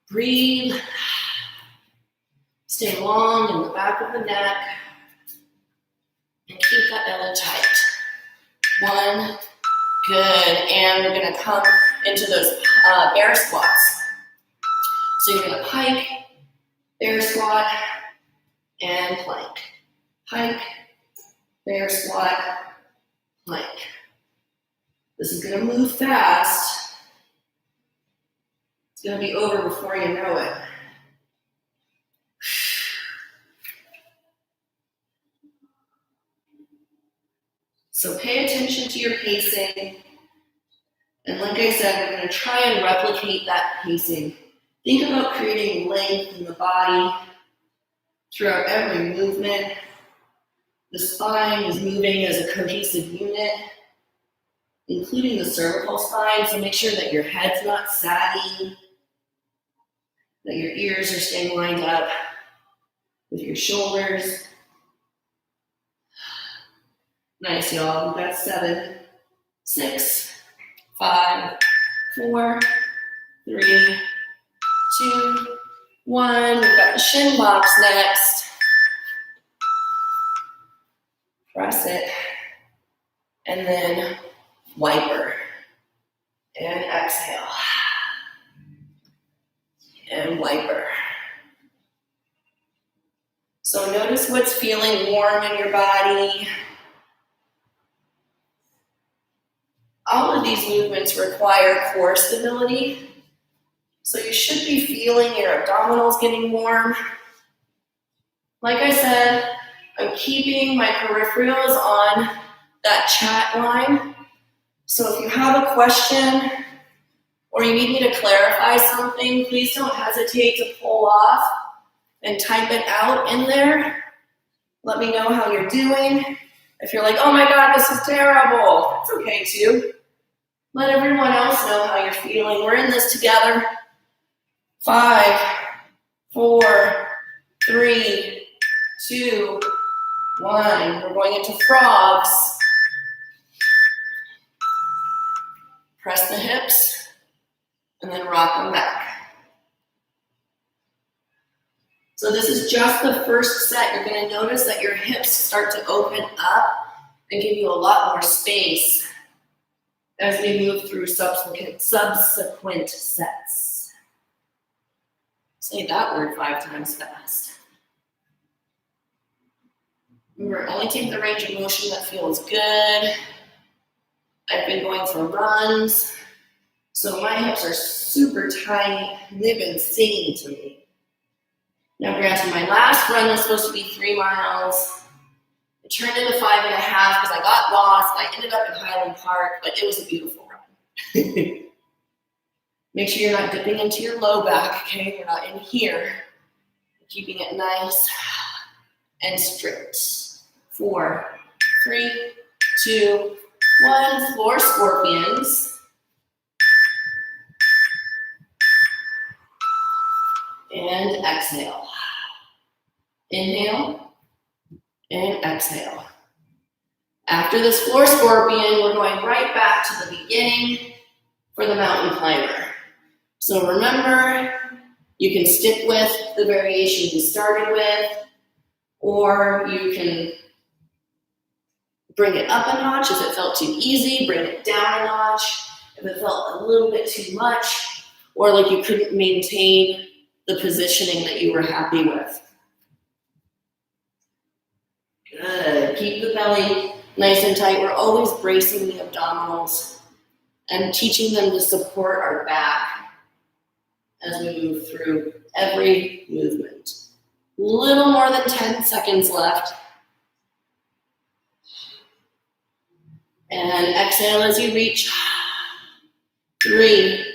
Breathe. Stay long in the back of the neck. And keep that belly tight. 1. Good. And we're going to come into those bear squats. So you're going to pike, bear squat, and plank. Pike, bear squat, plank. This is going to move fast. It's going to be over before you know it. So pay attention to your pacing. And like I said, we're going to try and replicate that pacing. Think about creating length in the body throughout every movement. The spine is moving as a cohesive unit, including the cervical spine. So make sure that your head's not sagging, that your ears are staying lined up with your shoulders. Nice, y'all. We've got 7, 6, 5, 4, 3, 2, 1. We've got the shin box next. Press it. And then wiper. And exhale. And wiper. So notice what's feeling warm in your body. All of these movements require core stability. So you should be feeling your abdominals getting warm. Like I said, I'm keeping my peripherals on that chat line. So if you have a question or you need me to clarify something, please don't hesitate to pull off and type it out in there. Let me know how you're doing. If you're like, oh my God, this is terrible, that's okay too. Let everyone else know how you're feeling. We're in this together. 5, 4, 3, 2, 1. We're going into frogs. Press the hips and then rock them back. So this is just the first set. You're going to notice that your hips start to open up and give you a lot more space as we move through subsequent sets. Say that word 5 times fast. Remember, only take the range of motion that feels good. I've been going for runs, so my hips are super tiny. They've been singing to me. Now, granted, my last run was supposed to be 3 miles. It turned into 5.5 because I got lost. I ended up in Highland Park, but it was a beautiful run. Make sure you're not dipping into your low back, okay? We're not in here. Keeping it nice and strict. 4, 3, 2, 1. Floor scorpions. And exhale. Inhale and exhale. After this floor scorpion, we're going right back to the beginning for the mountain climber. So remember, you can stick with the variation you started with, or you can bring it up a notch. If it felt too easy, bring it down a notch. If it felt a little bit too much, or like you couldn't maintain the positioning that you were happy with. Good. Keep the belly nice and tight. We're always bracing the abdominals and teaching them to support our back as we move through every movement. Little more than 10 seconds left. And exhale as you reach. 3,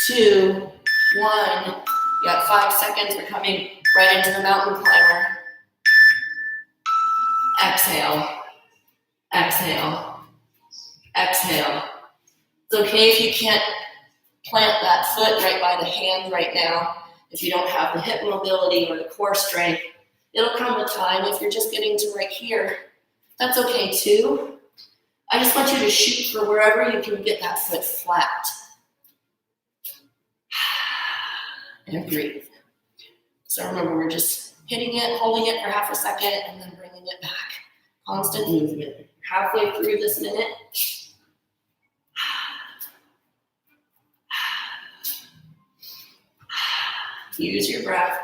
2, 1. You got 5 seconds. We're coming right into the mountain climber. Exhale, exhale, exhale. It's okay if you can't plant that foot right by the hand right now, if you don't have the hip mobility or the core strength. It'll come with time. If you're just getting to right here, that's okay too. I just want you to shoot for wherever you can get that foot flat. And breathe. So remember, we're just hitting it, holding it for half a second, and then bringing it back. Constant movement. Halfway through this minute. Use your breath.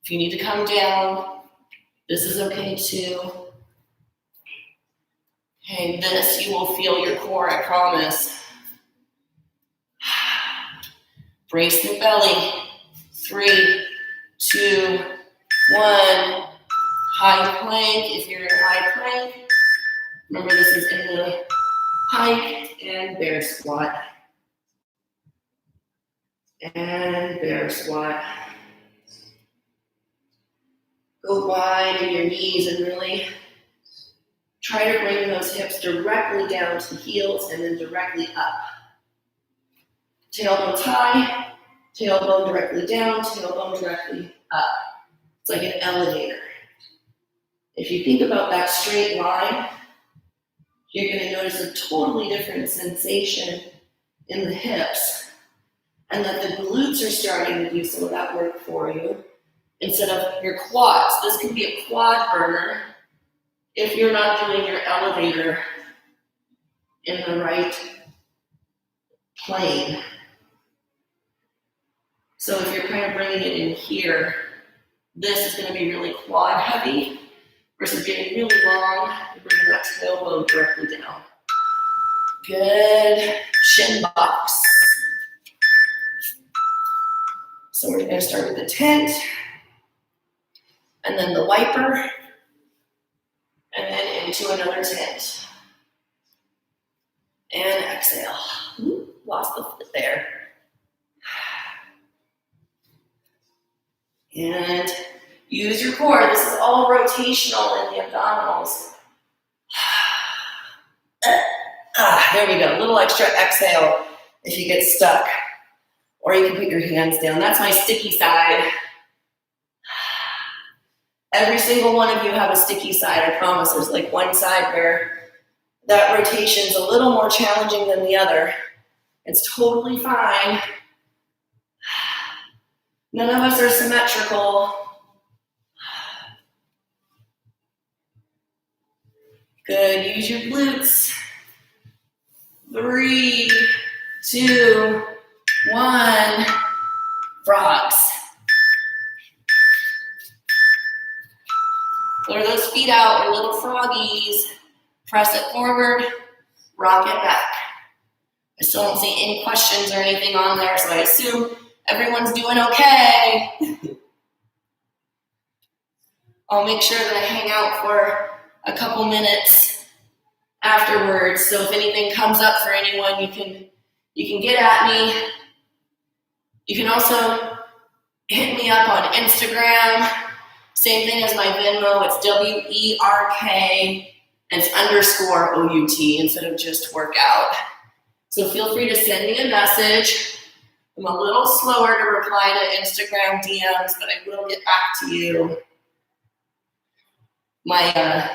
If you need to come down, this is okay too. Okay, this, you will feel your core, I promise. Brace the belly. 3, 2, 1. High plank. If you're in high plank, remember this is in the pike and bear squat. And bear squat. Go wide in your knees and really try to bring those hips directly down to the heels and then directly up. Tailbone high, tailbone directly down, tailbone directly up. It's like an elevator. If you think about that straight line, you're going to notice a totally different sensation in the hips, and that the glutes are starting to do some of that work for you instead of your quads. This can be a quad burner if you're not doing your elevator in the right plane. So if you're kind of bringing it in here, this is going to be really quad heavy versus getting really long and bringing that tailbone directly down. Good. Shin box. So we're going to start with the tent, and then the wiper, and then into another tent. And exhale. Ooh, lost the foot there. And use your core. This is all rotational in the abdominals. There we go. A little extra exhale if you get stuck. Or you can put your hands down. That's my sticky side. Every single one of you have a sticky side, I promise. There's like one side where that rotation is a little more challenging than the other. It's totally fine. None of us are symmetrical. Good, use your glutes. 3, 2, 1, frogs. Flare those feet out, your little froggies. Press it forward, rock it back. I still don't see any questions or anything on there, so I assume everyone's doing okay. I'll make sure that I hang out for a couple minutes afterwards, so if anything comes up for anyone, you can get at me. You can also hit me up on Instagram. Same thing as my Venmo, it's WERK, and it's _OUT instead of just workout. So feel free to send me a message. I'm a little slower to reply to Instagram DMs, but I will get back to you. My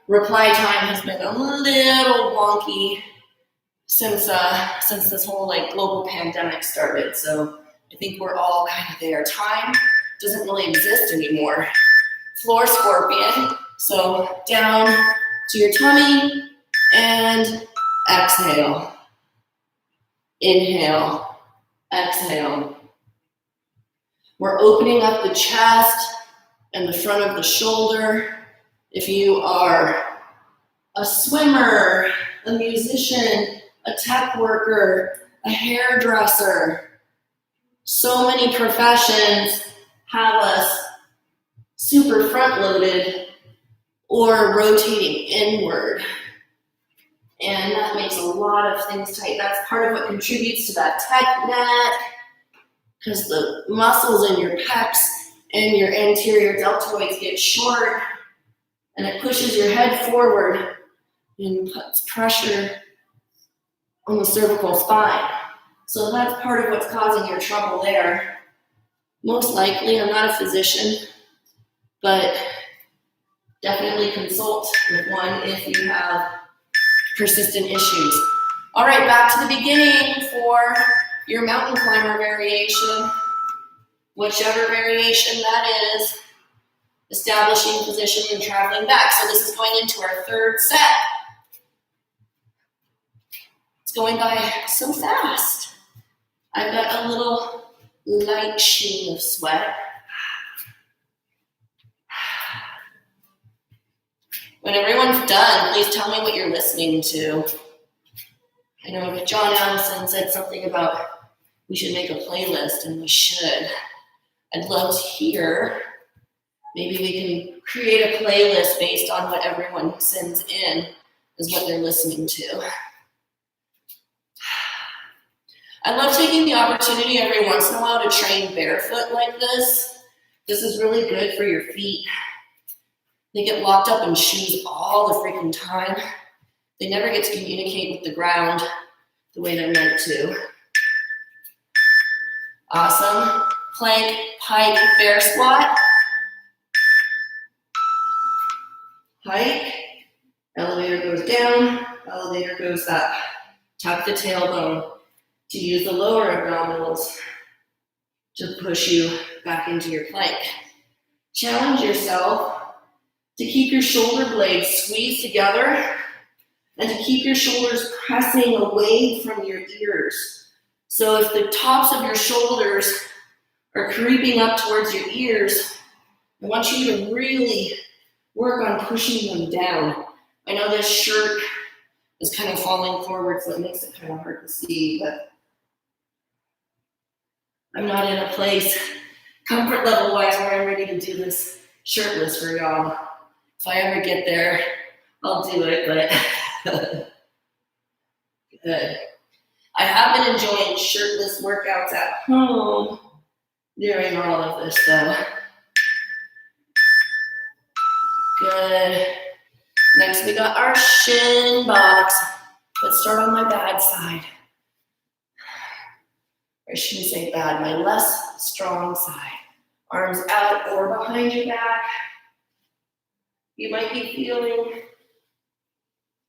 reply time has been a little wonky since this whole global pandemic started. So I think we're all kind of there. Time doesn't really exist anymore. Floor scorpion. So down to your tummy and exhale. Inhale, exhale. We're opening up the chest and the front of the shoulder. If you are a swimmer, a musician, a tech worker, a hairdresser, so many professions have us super front-loaded or rotating inward. And that makes a lot of things tight. That's part of what contributes to that tech neck, because the muscles in your pecs and your anterior deltoids get short, and it pushes your head forward and puts pressure on the cervical spine. So that's part of what's causing your trouble there. Most likely, I'm not a physician, but definitely consult with one if you have persistent issues. All right, back to the beginning for your mountain climber variation, whichever variation that is, establishing position and traveling back. So this is going into our third set. It's going by so fast. I've got a little light sheen of sweat. When everyone's done, please tell me what you're listening to. I know that John Allison said something about we should make a playlist, and we should. I'd love to hear. Maybe we can create a playlist based on what everyone sends in is what they're listening to. I love taking the opportunity every once in a while to train barefoot like this. This is really good for your feet. They get locked up in shoes all the freaking time. They never get to communicate with the ground the way they're meant to. Awesome. Plank, pike, bear squat. Pike. Elevator goes down. Elevator goes up. Tuck the tailbone to use the lower abdominals to push you back into your plank. Challenge yourself to keep your shoulder blades squeezed together and to keep your shoulders pressing away from your ears. So if the tops of your shoulders are creeping up towards your ears, I want you to really work on pushing them down. I know this shirt is kind of falling forward, so it makes it kind of hard to see, but I'm not in a place, comfort level-wise, where I'm ready to do this shirtless for y'all. If I ever get there, I'll do it, but good. I have been enjoying shirtless workouts at home during all of this, though. Good. Next, we got our shin box. Let's start on my bad side. Or I shouldn't say bad, my less strong side. Arms out or behind your back. You might be feeling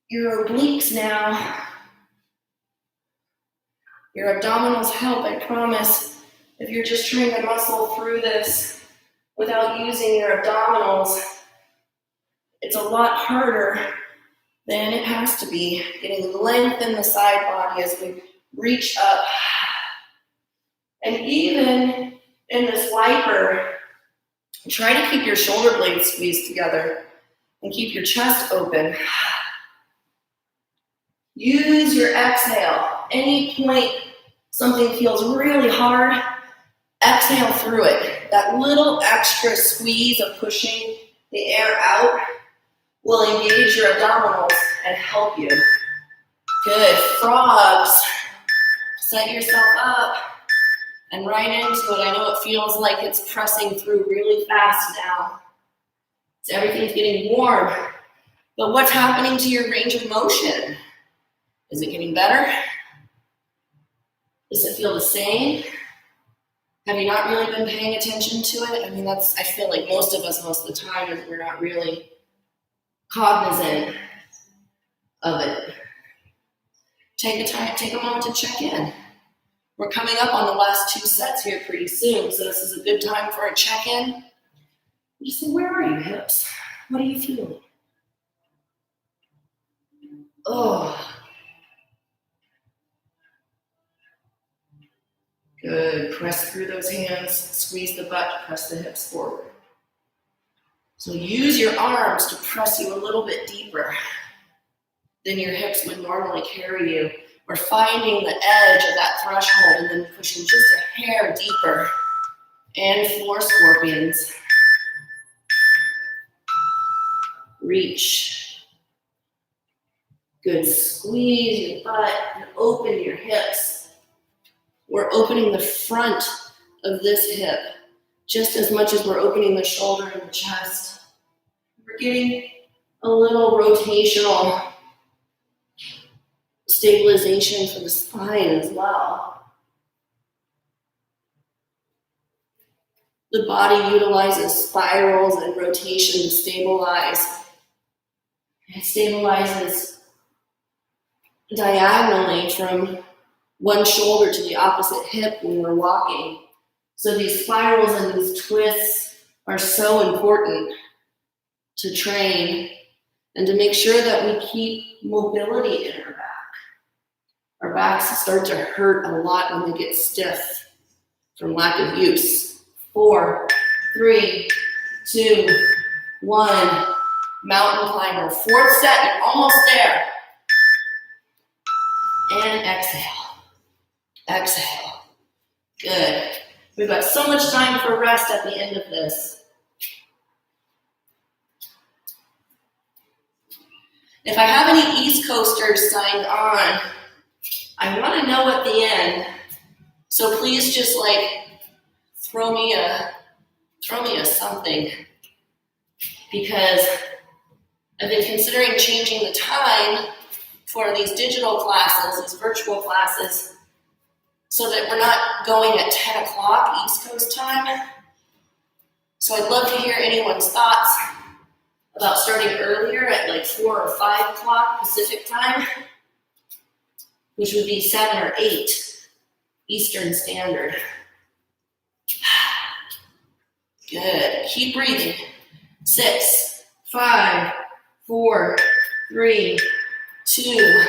your obliques now. Your abdominals help, I promise. If you're just trying to muscle through this without using your abdominals, it's a lot harder then it has to be getting length in the side body as we reach up. And even in this wiper, try to keep your shoulder blades squeezed together and keep your chest open. Use your exhale. Any point something feels really hard, exhale through it. That little extra squeeze of pushing the air out will engage your abdominals and help you. Good. Frogs. Set yourself up and right into it. I know it feels like it's pressing through really fast now. So everything's getting warm. But what's happening to your range of motion? Is it getting better? Does it feel the same? Have you not really been paying attention to it? I mean, I feel like most of us, most of the time, we're not really cognizant of it. Take a moment to check in. We're coming up on the last 2 sets here pretty soon, so this is a good time for a check-in. Just say, where are you, hips? What are you feeling? Oh. Good. Press through those hands, squeeze the butt, press the hips forward. So use your arms to press you a little bit deeper than your hips would normally carry you. We're finding the edge of that threshold and then pushing just a hair deeper. And floor scorpions. Reach. Good. Squeeze your butt and open your hips. We're opening the front of this hip just as much as we're opening the shoulder and the chest. We're getting a little rotational stabilization for the spine as well. The body utilizes spirals and rotation to stabilize. It stabilizes diagonally from one shoulder to the opposite hip when we're walking. So these spirals and these twists are so important to train and to make sure that we keep mobility in our back. Our backs start to hurt a lot when they get stiff from lack of use. 4, 3, 2, 1. Mountain climber. 4th set, you're almost there. And exhale. Exhale. Good. We've got so much time for rest at the end of this. If I have any East Coasters signed on, I want to know at the end. So please just throw me a something, because I've been considering changing the time for these digital classes, these virtual classes, so that we're not going at 10 o'clock East Coast time. So I'd love to hear anyone's thoughts about starting earlier at 4 or 5 o'clock Pacific time, which would be 7 or 8 Eastern Standard. Good. Keep breathing. 6, 5, 4, 3, 2,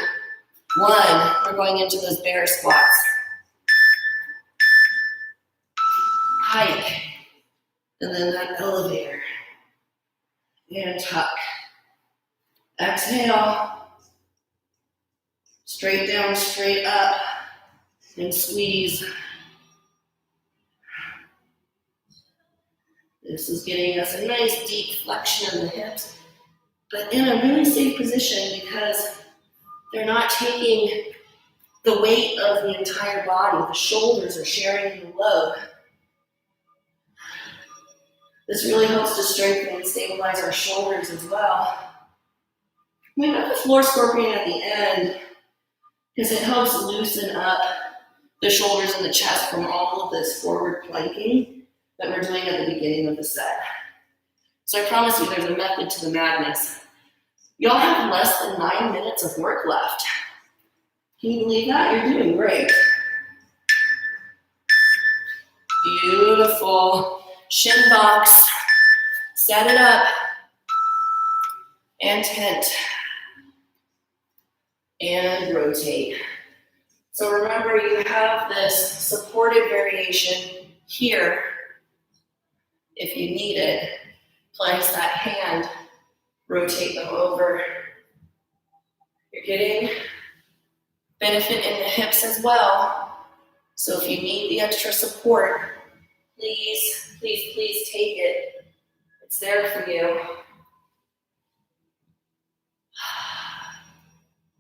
1. We're going into those bear squats. Hike. And then that elevator. And tuck. Exhale. Straight down, straight up. And squeeze. This is getting us a nice deep flexion of the hips, but in a really safe position because they're not taking the weight of the entire body. The shoulders are sharing the load. This really helps to strengthen and stabilize our shoulders as well. We've got the floor scorpion at the end because it helps loosen up the shoulders and the chest from all of this forward planking that we're doing at the beginning of the set. So I promise you there's a method to the madness. Y'all have less than 9 minutes of work left. Can you believe that? You're doing great. Beautiful. Shin box. Set it up. And tent. and rotate. So remember, you have this supported variation here. If you need it, place that hand, rotate them over. You're getting benefit in the hips as well. So if you need the extra support, please, please, please take it. It's there for you.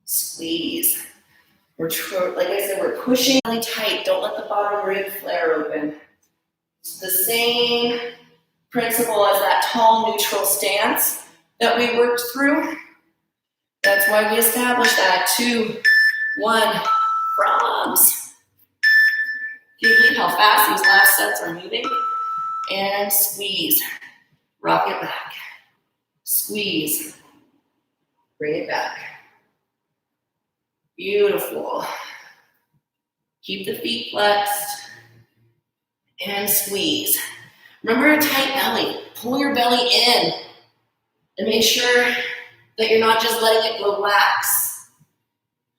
Squeeze. Like I said, we're pushing really tight. Don't let the bottom rib flare open. It's the same principle as that tall neutral stance that we worked through. That's why we established that. 2, 1, frogs. Can you believe how fast these last sets are moving? And squeeze. Rock it back. Squeeze. Bring it back. Beautiful. Keep the feet flexed. And squeeze. Remember a tight belly. Pull your belly in. And make sure that you're not just letting it go lax.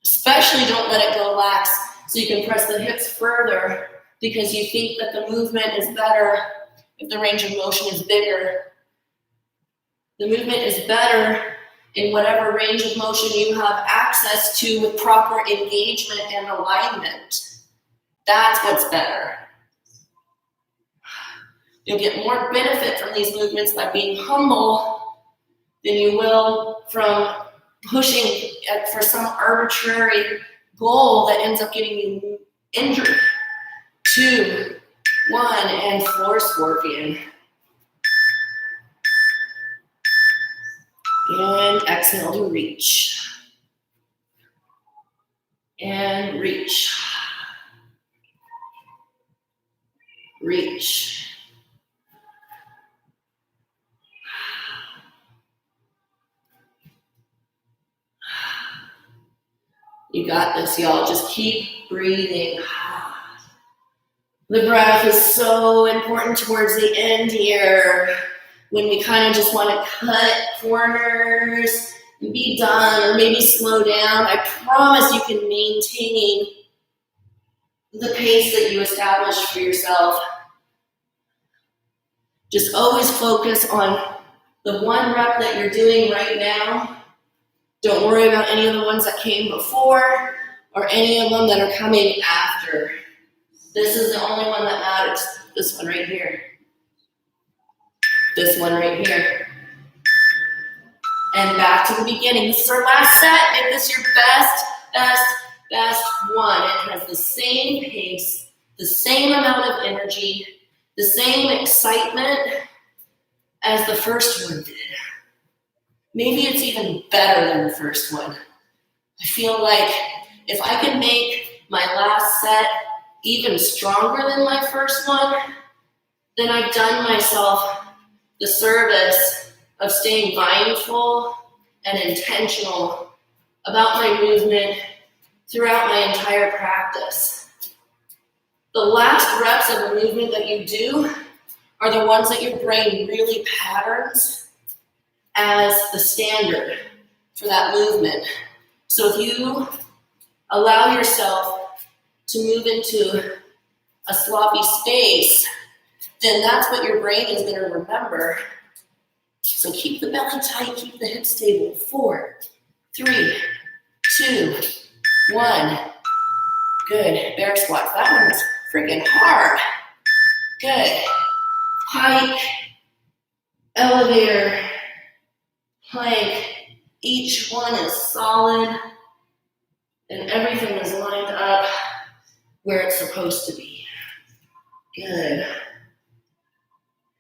Especially don't let it go lax so you can press the hips further because you think that the movement is better if the range of motion is bigger. The movement is better in whatever range of motion you have access to with proper engagement and alignment. That's what's better. You'll get more benefit from these movements by being humble than you will from pushing for some arbitrary goal that ends up getting you injured. 2, 1, and floor scorpion. And exhale to reach. And reach. Reach. You got this, y'all. Just keep breathing. The breath is so important towards the end here when we kind of just want to cut corners and be done or maybe slow down. I promise you can maintain the pace that you established for yourself. Just always focus on the one rep that you're doing right now. Don't worry about any of the ones that came before or any of them that are coming after. This is the only one that matters. This one right here. This one right here. And back to the beginning. This is our last set. Make this your best one. It has the same pace, the same amount of energy, the same excitement as the first one did. Maybe it's even better than the first one. I feel like if I can make my last set even stronger than my first one, then I've done myself the service of staying mindful and intentional about my movement throughout my entire practice. The last reps of a movement that you do are the ones that your brain really patterns as the standard for that movement. So if you allow yourself to move into a sloppy space, then that's what your brain is going to remember. So keep the belly tight, keep the hips stable. 4, 3, 2, 1. Good. Bear squats. That one was freaking hard. Good. Pike, elevator, plank. Each one is solid and everything is lined up where it's supposed to be. Good.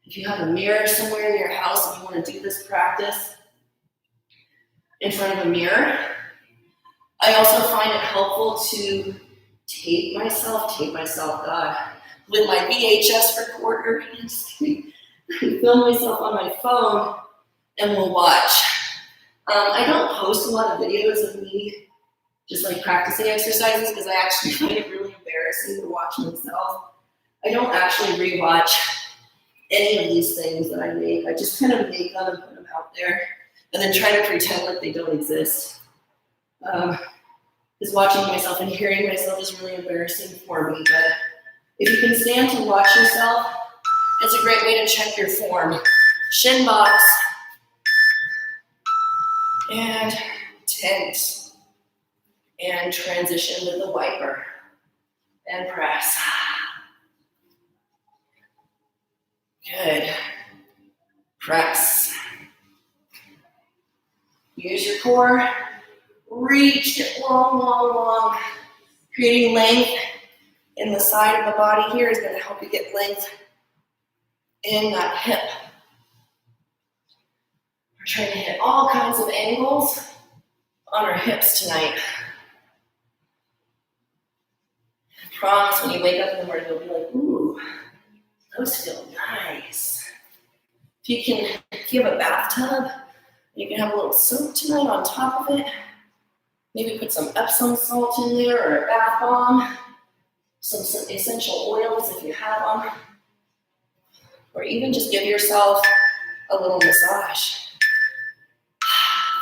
If you have a mirror somewhere in your house and you want to do this practice in front of a mirror, I also find it helpful to tape myself, God, with my VHS recorder. I film myself on my phone and we'll watch. I don't post a lot of videos of me just like practicing exercises because I actually find it really embarrassing to watch myself. I don't actually rewatch any of these things that I make. I just kind of make them and put them out there and then try to pretend like they don't exist. because watching myself and hearing myself is really embarrassing for me. But if you can stand to watch yourself, it's a great way to check your form. Shin box and tense and transition with the wiper and press. Good. Press. Use your core. Reach it long, long, long. Creating length in the side of the body here is going to help you get length in that hip. We're trying to hit all kinds of angles on our hips tonight. I promise when you wake up in the morning, you'll be like, ooh, those feel nice. If you have a bathtub, you can have a little soap tonight on top of it. Maybe put some Epsom salt in there or a bath bomb, some essential oils if you have them, or even just give yourself a little massage.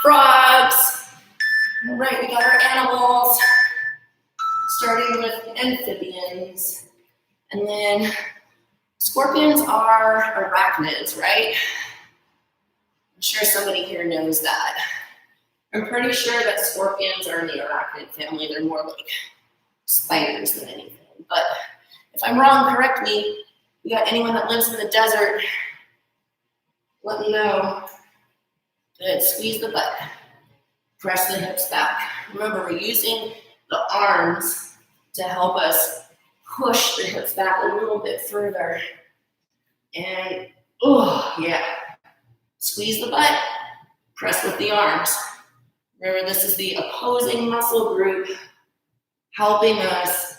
Frogs. All right, we got our animals, starting with amphibians, and then scorpions are arachnids, right? I'm sure somebody here knows that. I'm pretty sure that scorpions are in the arachnid family. They're more like spiders than anything. But if I'm wrong, correct me. You got anyone that lives in the desert, let me know. Good, squeeze the butt. Press the hips back. Remember, we're using the arms to help us push the hips back a little bit further. And, oh, yeah. Squeeze the butt, press with the arms. Remember, this is the opposing muscle group helping us.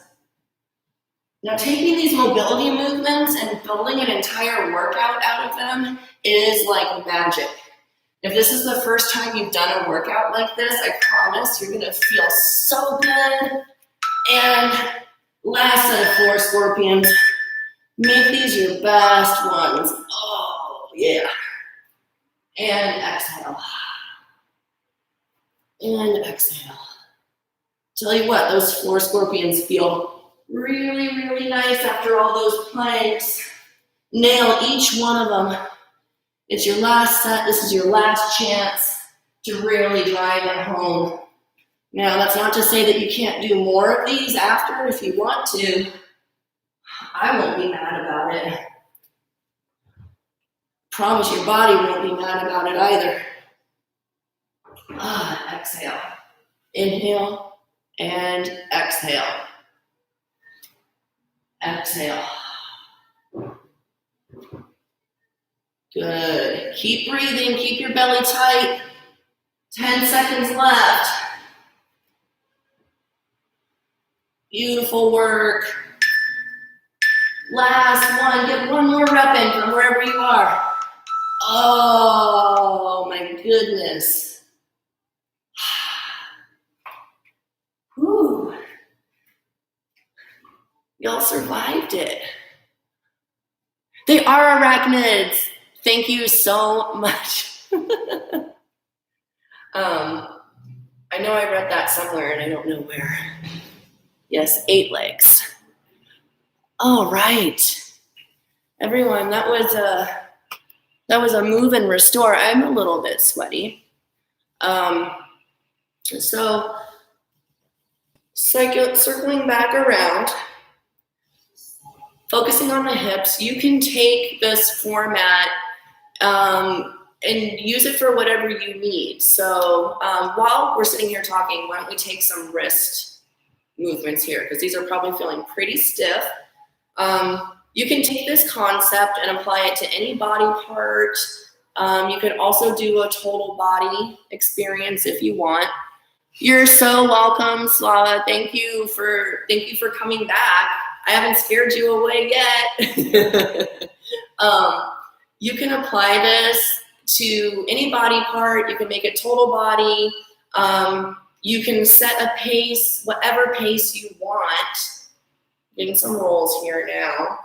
Now, taking these mobility movements and building an entire workout out of them is like magic. If this is the first time you've done a workout like this, I promise you're gonna feel so good. And last set of 4 scorpions. Make these your best ones. Oh, yeah. And exhale. And exhale. Tell you what, those 4 scorpions feel really, really nice after all those planks. Nail each one of them. It's your last set. This is your last chance to really drive it home. Now, that's not to say that you can't do more of these after if you want to. I won't be mad about it. Promise your body won't be mad about it either. Exhale. Inhale and exhale. Exhale. Good. Keep breathing. Keep your belly tight. 10 seconds left. Beautiful work. Last one. Get one more rep in from wherever you are. Oh, my goodness. Whew. Y'all survived it. They are arachnids. Thank you so much. I know I read that somewhere and I don't know where. Yes, 8 legs. All right. Everyone, that was a move and restore. I'm a little bit sweaty. So circling back around, focusing on the hips, you can take this format and use it for whatever you need. So while we're sitting here talking, why don't we take some wrist movements here, because these are probably feeling pretty stiff. You can take this concept and apply it to any body part. You could also do a total body experience if you want. You're so welcome, Slava. Thank you for coming back. I haven't scared you away yet. You can apply this to any body part. You can make it total body. You can set a pace, whatever pace you want. Getting some rolls here now.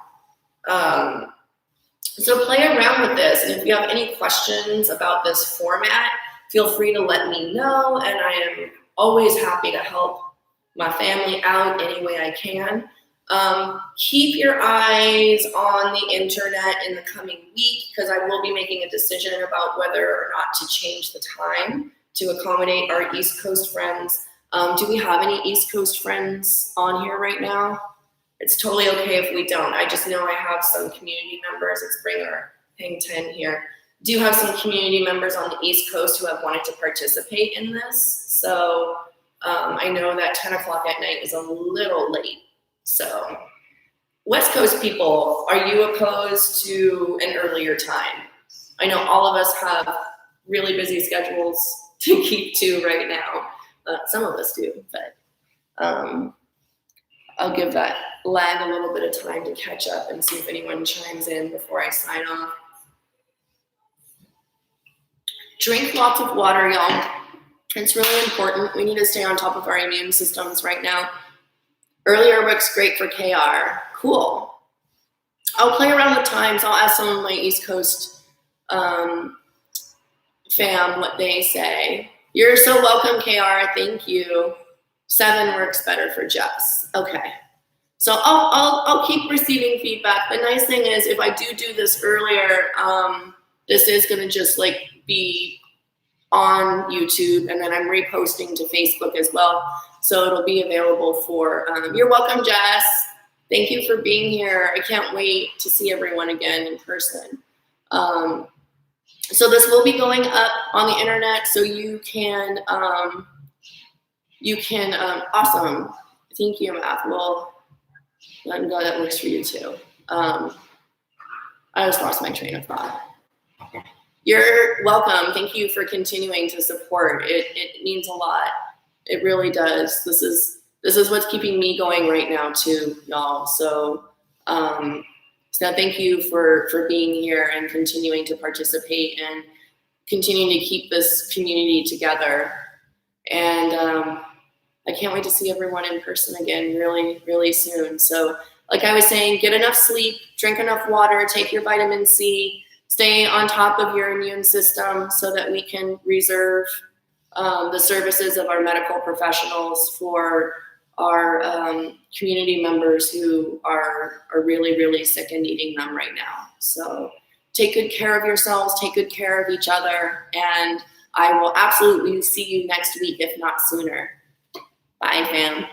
So play around with this. And if you have any questions about this format, feel free to let me know. And I am always happy to help my family out any way I can. Keep your eyes on the internet in the coming week, because I will be making a decision about whether or not to change the time to accommodate our East Coast friends. Do we have any East Coast friends on here right now? It's totally okay if we don't. I just know I have some community members. Let's bring our Hang 10 here. Do have some community members on the East Coast who have wanted to participate in this. So I know that 10 o'clock at night is a little late. So West Coast people, are you opposed to an earlier time? I know all of us have really busy schedules to keep to right now. Some of us do, but I'll give that lag a little bit of time to catch up and see if anyone chimes in before I sign off. Drink lots of water, y'all. It's really important. We need to stay on top of our immune systems right now. Earlier works great for KR. Cool. I'll play around with times. I'll ask some of my East Coast fam what they say. You're so welcome, KR. Thank you. 7 works better for Jess. Okay. So I'll keep receiving feedback. The nice thing is, if I do this earlier, this is going to just like be on YouTube, and then I'm reposting to Facebook as well. So it'll be available for, you're welcome, Jess. Thank you for being here. I can't wait to see everyone again in person. So this will be going up on the internet, so you can awesome. Thank you, Math. Well, I'm glad that works for you too. I just lost my train of thought. You're welcome. Thank you for continuing to support. It means a lot. It really does. This is what's keeping me going right now too, y'all. So thank you for being here and continuing to participate and continuing to keep this community together. And I can't wait to see everyone in person again really, really soon. So like I was saying, get enough sleep, drink enough water, take your vitamin C, stay on top of your immune system so that we can reserve the services of our medical professionals for our community members who are really, really sick and needing them right now. So take good care of yourselves, take good care of each other, and I will absolutely see you next week, if not sooner. Bye, fam.